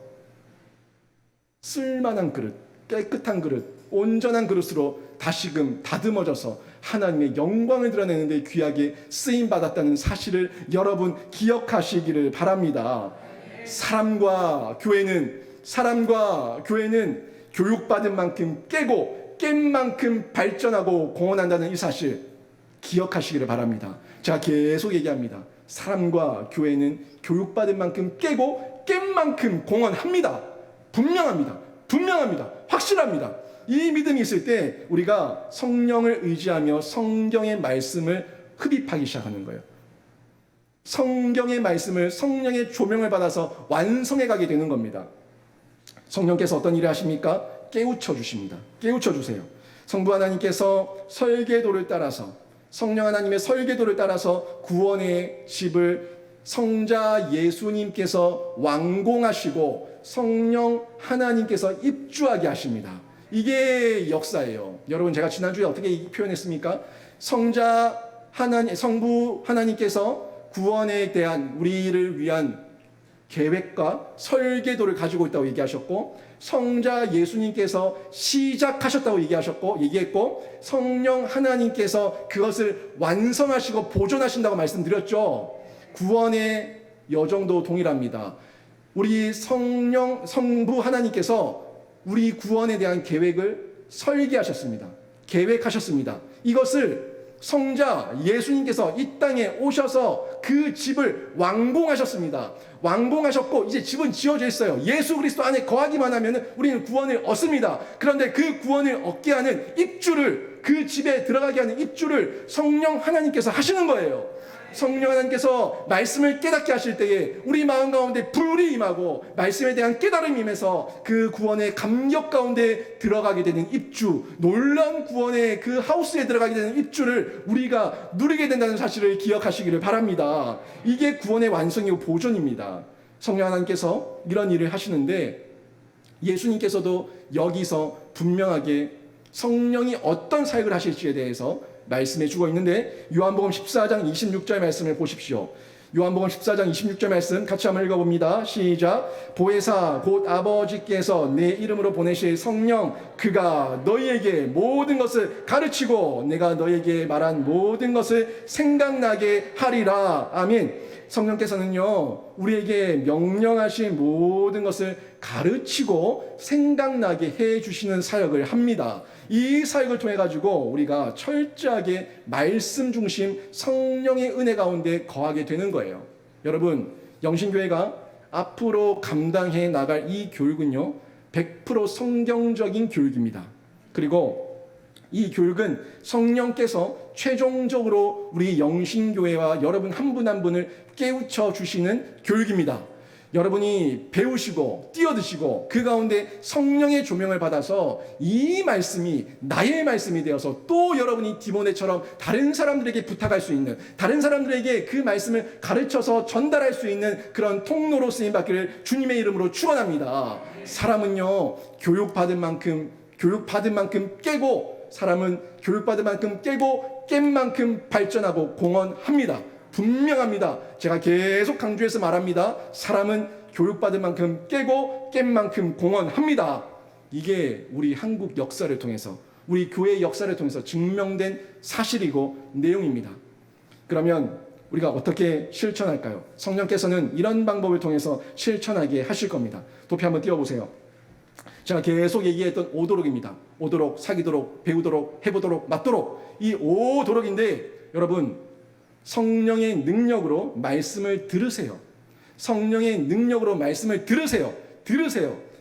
쓸만한 그릇, 깨끗한 그릇, 온전한 그릇으로 다시금 다듬어져서 하나님의 영광을 드러내는 데 귀하게 쓰임받았다는 사실을 여러분 기억하시기를 바랍니다. 사람과 교회는 교육받은 만큼 깨고 깬 만큼 발전하고 공헌한다는 이 사실 기억하시기를 바랍니다. 제가 계속 얘기합니다. 사람과 교회는 교육받은 만큼 깨고 깬 만큼 공헌합니다. 분명합니다. 확실합니다. 이 믿음이 있을 때 우리가 성령을 의지하며 성경의 말씀을 흡입하기 시작하는 거예요. 성경의 말씀을 성령의 조명을 받아서 완성해 가게 되는 겁니다. 성령께서 어떤 일을 하십니까? 깨우쳐 주십니다. 깨우쳐 주세요. 성부 하나님께서 설계도를 따라서, 성령 하나님의 설계도를 따라서 구원의 집을 성자 예수님께서 완공하시고 성령 하나님께서 입주하게 하십니다. 이게 역사예요. 여러분, 제가 지난주에 어떻게 표현했습니까? 성부 하나님께서 구원에 대한 우리를 위한 계획과 설계도를 가지고 있다고 얘기하셨고, 성자 예수님께서 시작하셨다고 얘기했고, 성령 하나님께서 그것을 완성하시고 보존하신다고 말씀드렸죠. 구원의 여정도 동일합니다. 우리 성부 하나님께서 우리 구원에 대한 계획을 설계하셨습니다. 계획하셨습니다. 이것을 성자 예수님께서 이 땅에 오셔서 그 집을 완공하셨습니다. 완공하셨고 이제 집은 지어져 있어요. 예수 그리스도 안에 거하기만 하면 우리는 구원을 얻습니다. 그런데 그 구원을 얻게 하는 입주를, 그 집에 들어가게 하는 입주를 성령 하나님께서 하시는 거예요. 성령 하나님께서 말씀을 깨닫게 하실 때에 우리 마음 가운데 불이 임하고 말씀에 대한 깨달음이 임해서 그 구원의 감격 가운데 들어가게 되는 입주, 놀라운 구원의 그 하우스에 들어가게 되는 입주를 우리가 누리게 된다는 사실을 기억하시기를 바랍니다. 이게 구원의 완성이고 보존입니다. 성령 하나님께서 이런 일을 하시는데, 예수님께서도 여기서 분명하게 성령이 어떤 사역을 하실지에 대해서 말씀해 주고 있는데, 요한복음 14장 26절 말씀을 보십시오. 요한복음 14장 26절 말씀 같이 한번 읽어봅니다. 시작. 보혜사 곧 아버지께서 내 이름으로 보내실 성령, 그가 너희에게 모든 것을 가르치고 내가 너희에게 말한 모든 것을 생각나게 하리라. 아멘. 성령께서는요, 우리에게 명령하신 모든 것을 가르치고 생각나게 해 주시는 사역을 합니다. 이 사역을 통해 가지고 우리가 철저하게 말씀 중심 성령의 은혜 가운데 거하게 되는 거예요. 여러분, 영신교회가 앞으로 감당해 나갈 이 교육은요, 100% 성경적인 교육입니다. 그리고 이 교육은 성령께서 최종적으로 우리 영신교회와 여러분 한 분 한 분을 깨우쳐 주시는 교육입니다. 여러분이 배우시고 뛰어드시고 그 가운데 성령의 조명을 받아서 이 말씀이 나의 말씀이 되어서 또 여러분이 디모데처럼 다른 사람들에게 부탁할 수 있는, 다른 사람들에게 그 말씀을 가르쳐서 전달할 수 있는 그런 통로로 쓰임받기를 주님의 이름으로 축원합니다. 사람은요, 교육받은 만큼 깨고, 사람은 교육받은 만큼 깨고 깬 만큼 발전하고 공헌합니다. 분명합니다. 제가 계속 강조해서 말합니다. 사람은 교육받은 만큼 깨고 깬 만큼 공헌합니다. 이게 우리 한국 역사를 통해서, 우리 교회의 역사를 통해서 증명된 사실이고 내용입니다. 그러면 우리가 어떻게 실천할까요? 성령께서는 이런 방법을 통해서 실천하게 하실 겁니다. 도표 한번 띄워보세요. 제가 계속 얘기했던 오도록입니다. 오도록, 사귀도록, 배우도록, 해보도록, 맞도록. 이 오도록인데, 여러분, 성령의 능력으로 말씀을 들으세요. 성령의 능력으로 말씀을 들으세요.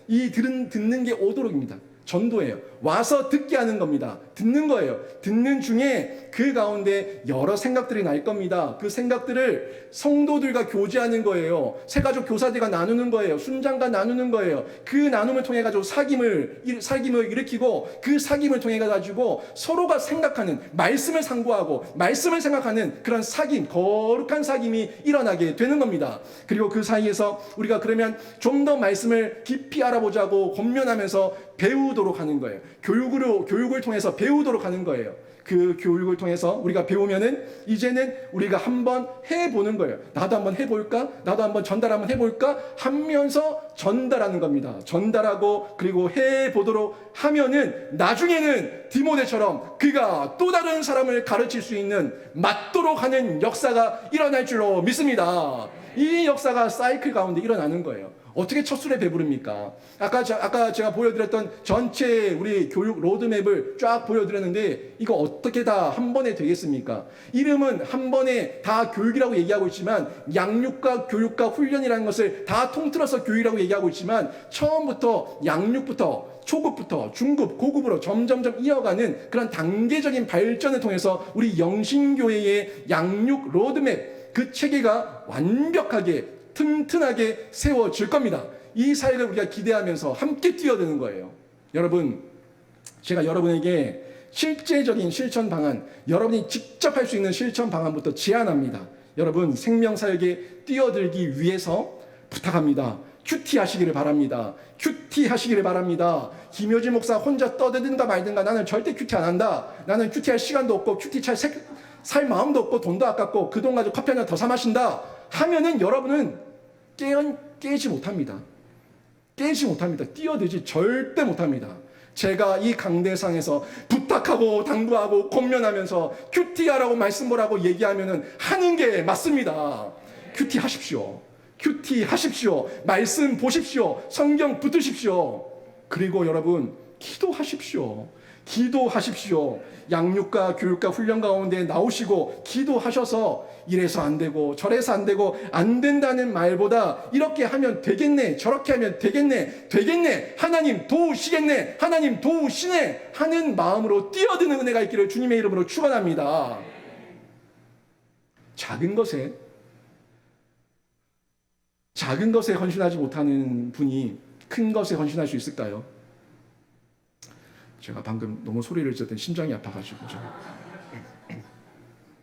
이 듣는 게 오도록입니다. 전도예요. 와서 듣게 하는 겁니다. 듣는 거예요. 듣는 중에 그 가운데 여러 생각들이 날 겁니다. 그 생각들을 성도들과 교제하는 거예요. 새가족 교사들과 나누는 거예요. 순장과 나누는 거예요. 그 나눔을 통해 가지고 사귐을 일으키고, 그 사귐을 통해 가지고 서로가 생각하는, 말씀을 상고하고 말씀을 생각하는 그런 사귐, 거룩한 사귐이 일어나게 되는 겁니다. 그리고 그 사이에서 우리가 그러면 좀 더 말씀을 깊이 알아보자고 권면하면서 배우도록 하는 거예요. 교육을 통해서 배우도록 하는 거예요. 그 교육을 통해서 우리가 배우면은 이제는 우리가 한번 해보는 거예요. 나도 한번 해볼까? 나도 한번 전달 한번 해볼까? 하면서 전달하는 겁니다. 전달하고 그리고 해보도록 하면은 나중에는 디모데처럼 그가 또 다른 사람을 가르칠 수 있는, 맞도록 하는 역사가 일어날 줄로 믿습니다. 이 역사가 사이클 가운데 일어나는 거예요. 어떻게 첫 술에 배부릅니까? 아까 제가 보여드렸던 전체 우리 교육 로드맵을 쫙 보여드렸는데, 이거 어떻게 다 한 번에 되겠습니까? 이름은 한 번에 다 교육이라고 얘기하고 있지만, 양육과 교육과 훈련이라는 것을 다 통틀어서 교육이라고 얘기하고 있지만, 처음부터 양육부터 초급부터 중급, 고급으로 점점점 이어가는 그런 단계적인 발전을 통해서 우리 영신교회의 양육 로드맵, 그 체계가 완벽하게 튼튼하게 세워질 겁니다. 이 사역을 우리가 기대하면서 함께 뛰어드는 거예요. 여러분, 제가 여러분에게 실제적인 실천 방안, 여러분이 직접 할 수 있는 실천 방안부터 제안합니다. 여러분 생명사역에 뛰어들기 위해서 부탁합니다. 큐티 하시기를 바랍니다. 큐티 하시기를 바랍니다. 김효진 목사 혼자 떠들든가 말든가 나는 절대 큐티 안 한다. 나는 큐티 할 시간도 없고 큐티 살 마음도 없고 돈도 아깝고 그 돈 가지고 커피 한 잔 더 사 마신다 하면은 여러분은 깨지 못합니다. 깨지 못합니다. 뛰어들지 절대 못합니다. 제가 이 강대상에서 부탁하고 당부하고 권면하면서 큐티하라고 말씀 보라고 얘기하면은 하는 게 맞습니다. 큐티 하십시오. 큐티 하십시오. 말씀 보십시오. 성경 붙으십시오. 그리고 여러분 기도하십시오. 기도하십시오. 양육과 교육과 훈련 가운데 나오시고 기도하셔서 이래서 안 되고 저래서 안 되고 안 된다는 말보다 이렇게 하면 되겠네, 저렇게 하면 되겠네, 하나님 도우시겠네, 하나님 도우시네 하는 마음으로 뛰어드는 은혜가 있기를 주님의 이름으로 축원합니다. 작은 것에 헌신하지 못하는 분이 큰 것에 헌신할 수 있을까요? 제가 방금 너무 소리를 질렀더니 심장이 아파가지고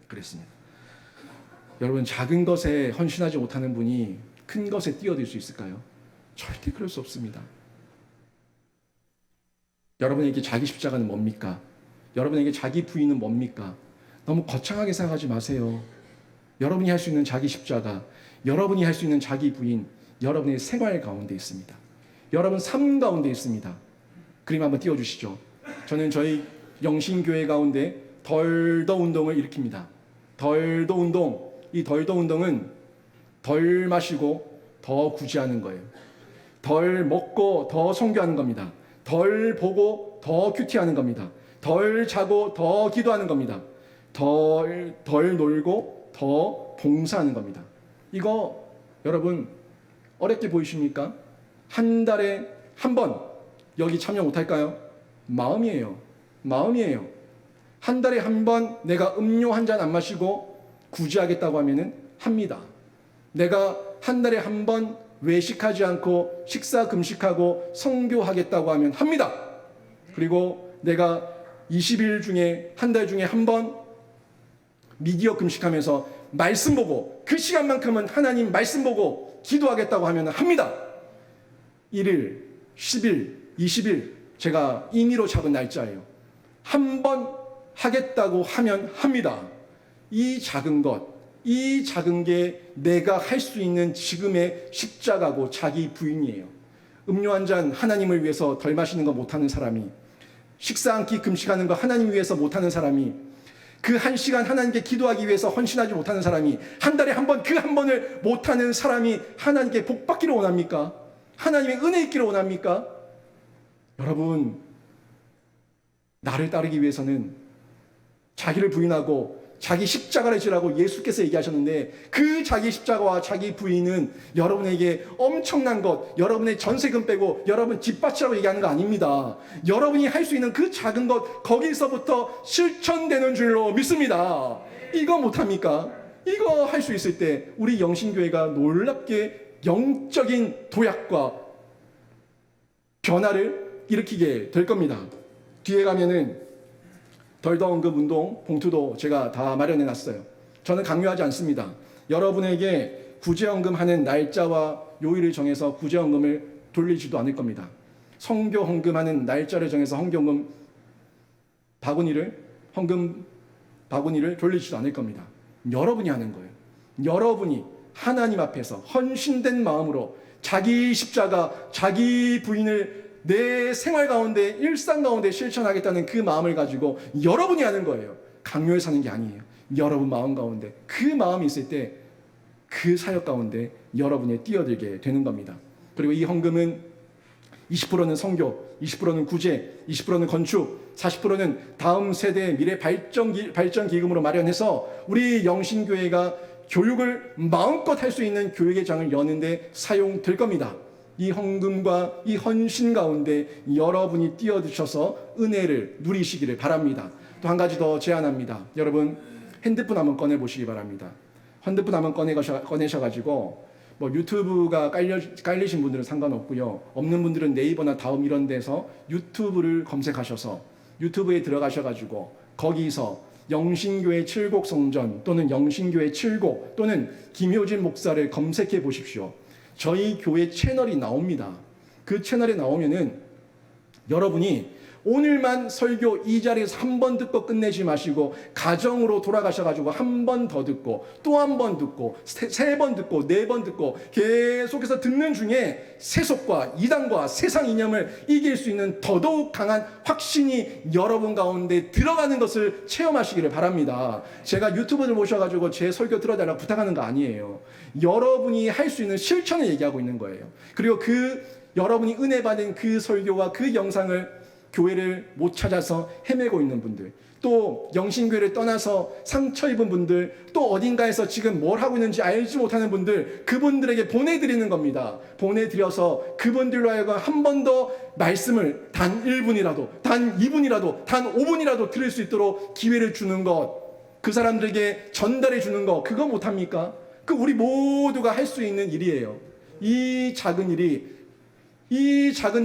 그랬습니다. 여러분 작은 것에 헌신하지 못하는 분이 큰 것에 뛰어들 수 있을까요? 절대 그럴 수 없습니다. 여러분에게 자기 십자가는 뭡니까? 여러분에게 자기 부인은 뭡니까? 너무 거창하게 생각하지 마세요. 여러분이 할 수 있는 자기 십자가, 여러분이 할 수 있는 자기 부인, 여러분의 생활 가운데 있습니다. 여러분 삶 가운데 있습니다. 그림 한번 띄워주시죠. 저는 저희 영신교회 가운데 덜더 운동을 일으킵니다. 덜더 운동, 이 덜더 운동은 덜 마시고 더 구제하는 거예요. 덜 먹고 더 선교하는 겁니다. 덜 보고 더 큐티하는 겁니다. 덜 자고 더 기도하는 겁니다. 덜 놀고 더 봉사하는 겁니다. 이거 여러분 어렵게 보이십니까? 한 달에 한 번 여기 참여 못할까요? 마음이에요. 한 달에 한 번 내가 음료 한 잔 안 마시고 구제하겠다고 하면은 합니다. 내가 한 달에 한 번 외식하지 않고 식사 금식하고 선교하겠다고 하면 합니다. 그리고 내가 20일 중에 한 달 중에 한 번 미디어 금식하면서 말씀 보고 그 시간만큼은 하나님 말씀 보고 기도하겠다고 하면 합니다. 1일, 10일, 20일 제가 임의로 잡은 날짜예요. 한 번 하겠다고 하면 합니다. 이 작은 것, 이 작은 게 내가 할 수 있는 지금의 십자가고 자기 부인이에요. 음료 한 잔 하나님을 위해서 덜 마시는 거 못하는 사람이, 식사 한 끼 금식하는 거 하나님 위해서 못하는 사람이, 그 한 시간 하나님께 기도하기 위해서 헌신하지 못하는 사람이, 한 달에 한 번 그 한 번을 못하는 사람이 하나님께 복 받기를 원합니까? 하나님의 은혜 있기를 원합니까? 여러분, 나를 따르기 위해서는 자기를 부인하고 자기 십자가를 지라고 예수께서 얘기하셨는데, 그 자기 십자가와 자기 부인은 여러분에게 엄청난 것, 여러분의 전세금 빼고 여러분 뒷받치라고 얘기하는 거 아닙니다. 여러분이 할 수 있는 그 작은 것, 거기서부터 실천되는 줄로 믿습니다. 이거 못합니까? 이거 할 수 있을 때 우리 영신교회가 놀랍게 영적인 도약과 변화를 일으키게 될 겁니다. 뒤에 가면은 덜더 언급 운동 봉투도 제가 다 마련해 놨어요. 저는 강요하지 않습니다. 여러분에게 구제헌금하는 날짜와 요일을 정해서 구제헌금을 돌리지도 않을 겁니다. 선교 헌금하는 날짜를 정해서 헌금 바구니를 돌리지도 않을 겁니다. 여러분이 하는 거예요. 여러분이 하나님 앞에서 헌신된 마음으로 자기 십자가, 자기 부인을 내 생활 가운데, 일상 가운데 실천하겠다는 그 마음을 가지고 여러분이 하는 거예요. 강요해서 하는 게 아니에요. 여러분 마음 가운데 그 마음이 있을 때 그 사역 가운데 여러분이 뛰어들게 되는 겁니다. 그리고 이 헌금은 20%는 선교, 20%는 구제, 20%는 건축, 40%는 다음 세대의 미래 발전 기금으로 마련해서 우리 영신교회가 교육을 마음껏 할 수 있는 교육의 장을 여는데 사용될 겁니다. 이 헌금과 이 헌신 가운데 여러분이 뛰어드셔서 은혜를 누리시기를 바랍니다. 또 한 가지 더 제안합니다. 여러분 핸드폰 한번 꺼내보시기 바랍니다. 핸드폰 한번 꺼내셔가지고 뭐 유튜브가 깔리신 분들은 상관없고요. 없는 분들은 네이버나 다음 이런 데서 유튜브를 검색하셔서 유튜브에 들어가셔가지고 거기서 영신교회 7곡 성전 또는 영신교회 7곡 또는 김효진 목사를 검색해 보십시오. 저희 교회 채널이 나옵니다. 그 채널에 나오면은 여러분이 오늘만 설교 이 자리에서 한 번 듣고 끝내지 마시고 가정으로 돌아가셔가지고 한 번 더 듣고 또 한 번 듣고 세 번 듣고 네 번 듣고 계속해서 듣는 중에 세속과 이단과 세상 이념을 이길 수 있는 더더욱 강한 확신이 여러분 가운데 들어가는 것을 체험하시기를 바랍니다. 제가 유튜브를 모셔가지고 제 설교 들어달라고 부탁하는 거 아니에요. 여러분이 할 수 있는 실천을 얘기하고 있는 거예요. 그리고 여러분이 은혜 받은 그 설교와 그 영상을 교회를 못 찾아서 헤매고 있는 분들, 또 영신교회를 떠나서 상처 입은 분들, 또 어딘가에서 지금 뭘 하고 있는지 알지 못하는 분들, 그분들에게 보내드리는 겁니다. 보내드려서 그분들로 하여금 한 번 더 말씀을 단 1분이라도, 단 2분이라도, 단 5분이라도 들을 수 있도록 기회를 주는 것, 그 사람들에게 전달해 주는 것, 그거 못합니까? 그 우리 모두가 할 수 있는 일이에요. 이 작은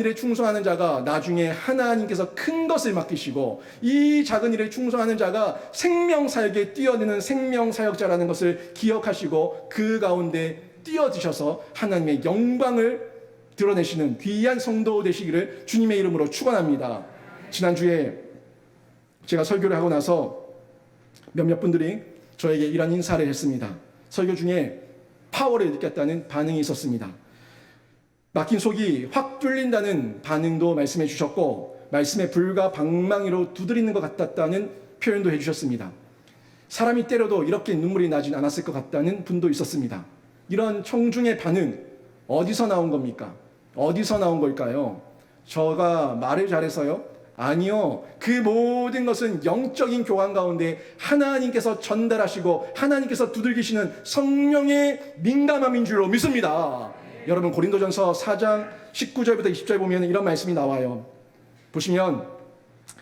일에 충성하는 자가 나중에 하나님께서 큰 것을 맡기시고, 이 작은 일에 충성하는 자가 생명사역에 뛰어드는 생명사역자라는 것을 기억하시고 그 가운데 뛰어드셔서 하나님의 영광을 드러내시는 귀한 성도 되시기를 주님의 이름으로 축원합니다. 지난주에 제가 설교를 하고 나서 몇몇 분들이 저에게 이런 인사를 했습니다. 설교 중에 파워를 느꼈다는 반응이 있었습니다. 막힌 속이 확 뚫린다는 반응도 말씀해 주셨고, 말씀에 불과 방망이로 두드리는 것 같았다는 표현도 해주셨습니다. 사람이 때려도 이렇게 눈물이 나진 않았을 것 같다는 분도 있었습니다. 이런 청중의 반응, 어디서 나온 겁니까? 어디서 나온 걸까요? 저가 말을 잘해서요? 아니요. 그 모든 것은 영적인 교환 가운데 하나님께서 전달하시고 하나님께서 두들기시는 성령의 민감함인 줄로 믿습니다. 여러분, 고린도전서 4장 19절부터 20절 보면 이런 말씀이 나와요. 보시면,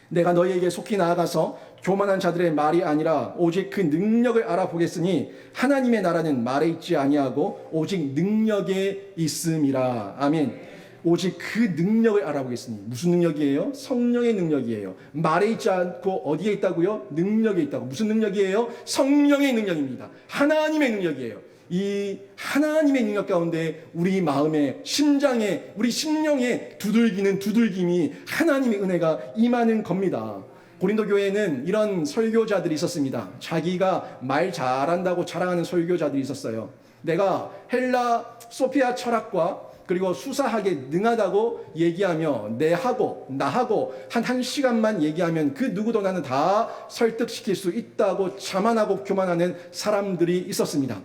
내가 너희에게 속히 나아가서 교만한 자들의 말이 아니라 오직 그 능력을 알아보겠으니 하나님의 나라는 말에 있지 아니하고 오직 능력에 있음이라. 아멘. 오직 그 능력을 알아보겠으니. 무슨 능력이에요? 성령의 능력이에요. 말에 있지 않고 어디에 있다고요? 능력에 있다고. 무슨 능력이에요? 성령의 능력입니다. 하나님의 능력이에요. 이 하나님의 능력 가운데 우리 마음에, 심장에, 우리 심령에 두들기는 두들김이 하나님의 은혜가 임하는 겁니다. 고린도 교회에는 이런 설교자들이 있었습니다. 자기가 말 잘한다고 자랑하는 설교자들이 있었어요. 내가 헬라 소피아 철학과 그리고 수사학에 능하다고 얘기하며 나하고 한 시간만 얘기하면 그 누구도 나는 다 설득시킬 수 있다고 자만하고 교만하는 사람들이 있었습니다.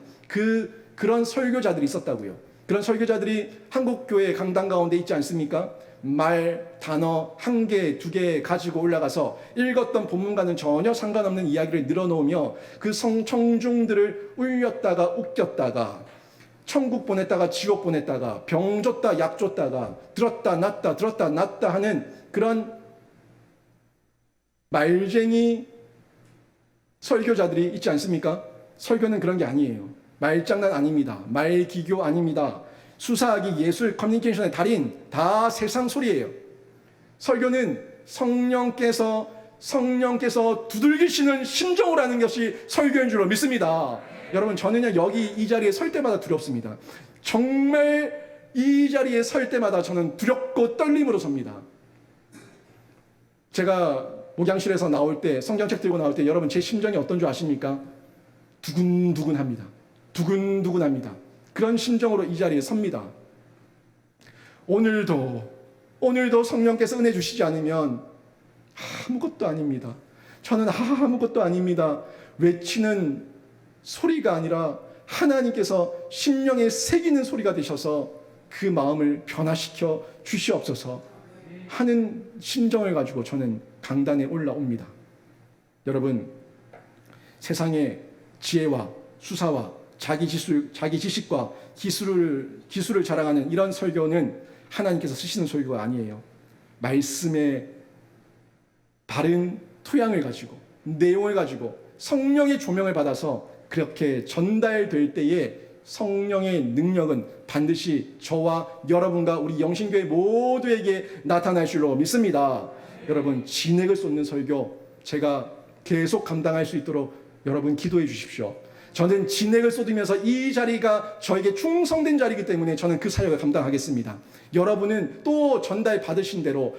그런 설교자들이 있었다고요. 그런 설교자들이 한국교회 강당 가운데 있지 않습니까? 말, 단어 한 개, 두 개 가지고 올라가서 읽었던 본문과는 전혀 상관없는 이야기를 늘어놓으며 그 청중들을 울렸다가 웃겼다가 천국 보냈다가 지옥 보냈다가 병 줬다 약 줬다가 들었다 놨다 하는 그런 말쟁이 설교자들이 있지 않습니까? 설교는 그런 게 아니에요. 말장난 아닙니다. 말기교 아닙니다. 수사하기, 예술, 커뮤니케이션의 달인, 다 세상 소리예요. 설교는 성령께서 두들기시는 심정을 하는 것이 설교인 줄로 믿습니다. 여러분, 저는요, 여기 이 자리에 설 때마다 두렵습니다. 정말 이 자리에 설 때마다 저는 두렵고 떨림으로 섭니다. 제가 목양실에서 나올 때, 성경책 들고 나올 때 여러분 제 심정이 어떤 줄 아십니까? 두근두근합니다. 두근두근합니다. 그런 심정으로 이 자리에 섭니다. 오늘도 성령께서 은혜 주시지 않으면 아무것도 아닙니다. 저는 아무것도 아닙니다. 외치는 소리가 아니라 하나님께서 심령에 새기는 소리가 되셔서 그 마음을 변화시켜 주시옵소서 하는 심정을 가지고 저는 강단에 올라옵니다. 여러분, 세상의 지혜와 수사와 자기 지식과 기술을 자랑하는 이런 설교는 하나님께서 쓰시는 설교가 아니에요. 말씀의 바른 토양을 가지고, 내용을 가지고 성령의 조명을 받아서 그렇게 전달될 때에 성령의 능력은 반드시 저와 여러분과 우리 영신교회 모두에게 나타날 줄로 믿습니다. 여러분 진액을 쏟는 설교 제가 계속 감당할 수 있도록 여러분 기도해 주십시오. 저는 진액을 쏟으면서 이 자리가 저에게 충성된 자리이기 때문에 저는 그 사역을 감당하겠습니다. 여러분은 또 전달 받으신 대로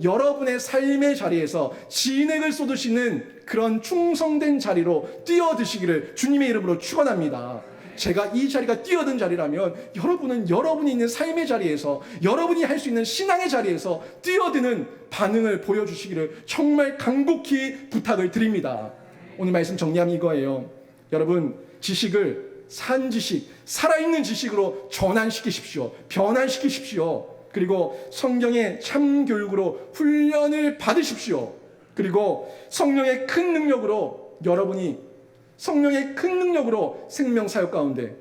여러분의 삶의 자리에서 진액을 쏟으시는 그런 충성된 자리로 뛰어드시기를 주님의 이름으로 축원합니다. 제가 이 자리가 뛰어든 자리라면 여러분은 여러분이 있는 삶의 자리에서 여러분이 할 수 있는 신앙의 자리에서 뛰어드는 반응을 보여주시기를 정말 간곡히 부탁을 드립니다. 오늘 말씀 정리하면 이거예요. 여러분 지식을 산 지식, 살아있는 지식으로 전환시키십시오. 변환시키십시오. 그리고 성경의 참교육으로 훈련을 받으십시오. 그리고 성령의 큰 능력으로 여러분이 성령의 큰 능력으로 생명사역 가운데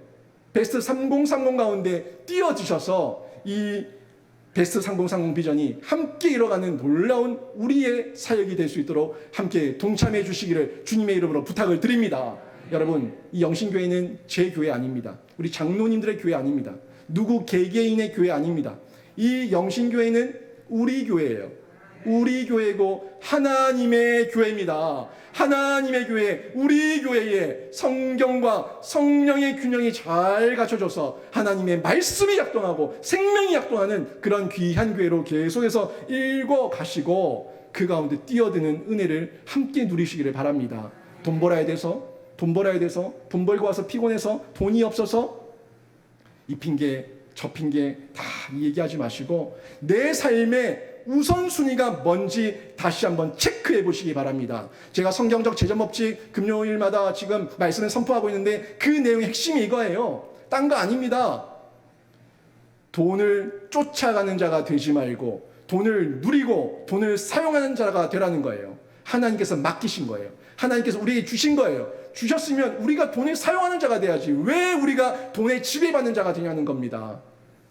베스트 3030 가운데 뛰어드셔서 이 베스트 3030 비전이 함께 이뤄가는 놀라운 우리의 사역이 될 수 있도록 함께 동참해 주시기를 주님의 이름으로 부탁을 드립니다. 여러분 이 영신교회는 제 교회 아닙니다. 우리 장로님들의 교회 아닙니다. 누구 개개인의 교회 아닙니다. 이 영신교회는 우리 교회예요. 우리 교회고 하나님의 교회입니다. 하나님의 교회, 우리 교회에 성경과 성령의 균형이 잘 갖춰져서 하나님의 말씀이 약동하고 생명이 약동하는 그런 귀한 교회로 계속해서 읽어 가시고 그 가운데 뛰어드는 은혜를 함께 누리시기를 바랍니다. 돈 벌어야 돼서 돈 벌고 와서 피곤해서 돈이 없어서 이 핑계 저 핑계 다 얘기하지 마시고 내 삶에 우선순위가 뭔지 다시 한번 체크해 보시기 바랍니다. 제가 성경적 재정법칙 금요일마다 지금 말씀을 선포하고 있는데 그 내용의 핵심이 이거예요. 딴 거 아닙니다. 돈을 쫓아가는 자가 되지 말고 돈을 누리고 돈을 사용하는 자가 되라는 거예요. 하나님께서 맡기신 거예요. 하나님께서 우리에게 주신 거예요. 주셨으면 우리가 돈을 사용하는 자가 돼야지 왜 우리가 돈에 지배받는 자가 되냐는 겁니다.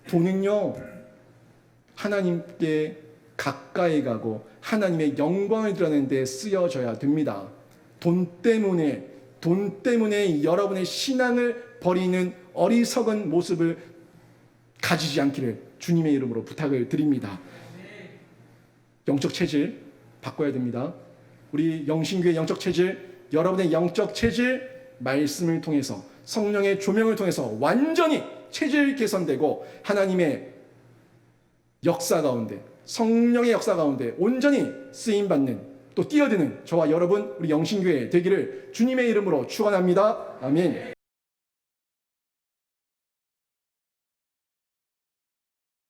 돈은요 하나님께 가까이 가고 하나님의 영광을 드러내는 데 쓰여져야 됩니다. 돈 때문에 여러분의 신앙을 버리는 어리석은 모습을 가지지 않기를 주님의 이름으로 부탁을 드립니다. 영적 체질 바꿔야 됩니다. 우리 영신교의 영적 체질, 여러분의 영적 체질 말씀을 통해서 성령의 조명을 통해서 완전히 체질 개선되고 하나님의 역사 가운데 성령의 역사 가운데 온전히 쓰임받는 또 뛰어드는 저와 여러분 우리 영신교회 되기를 주님의 이름으로 축원합니다. 아멘.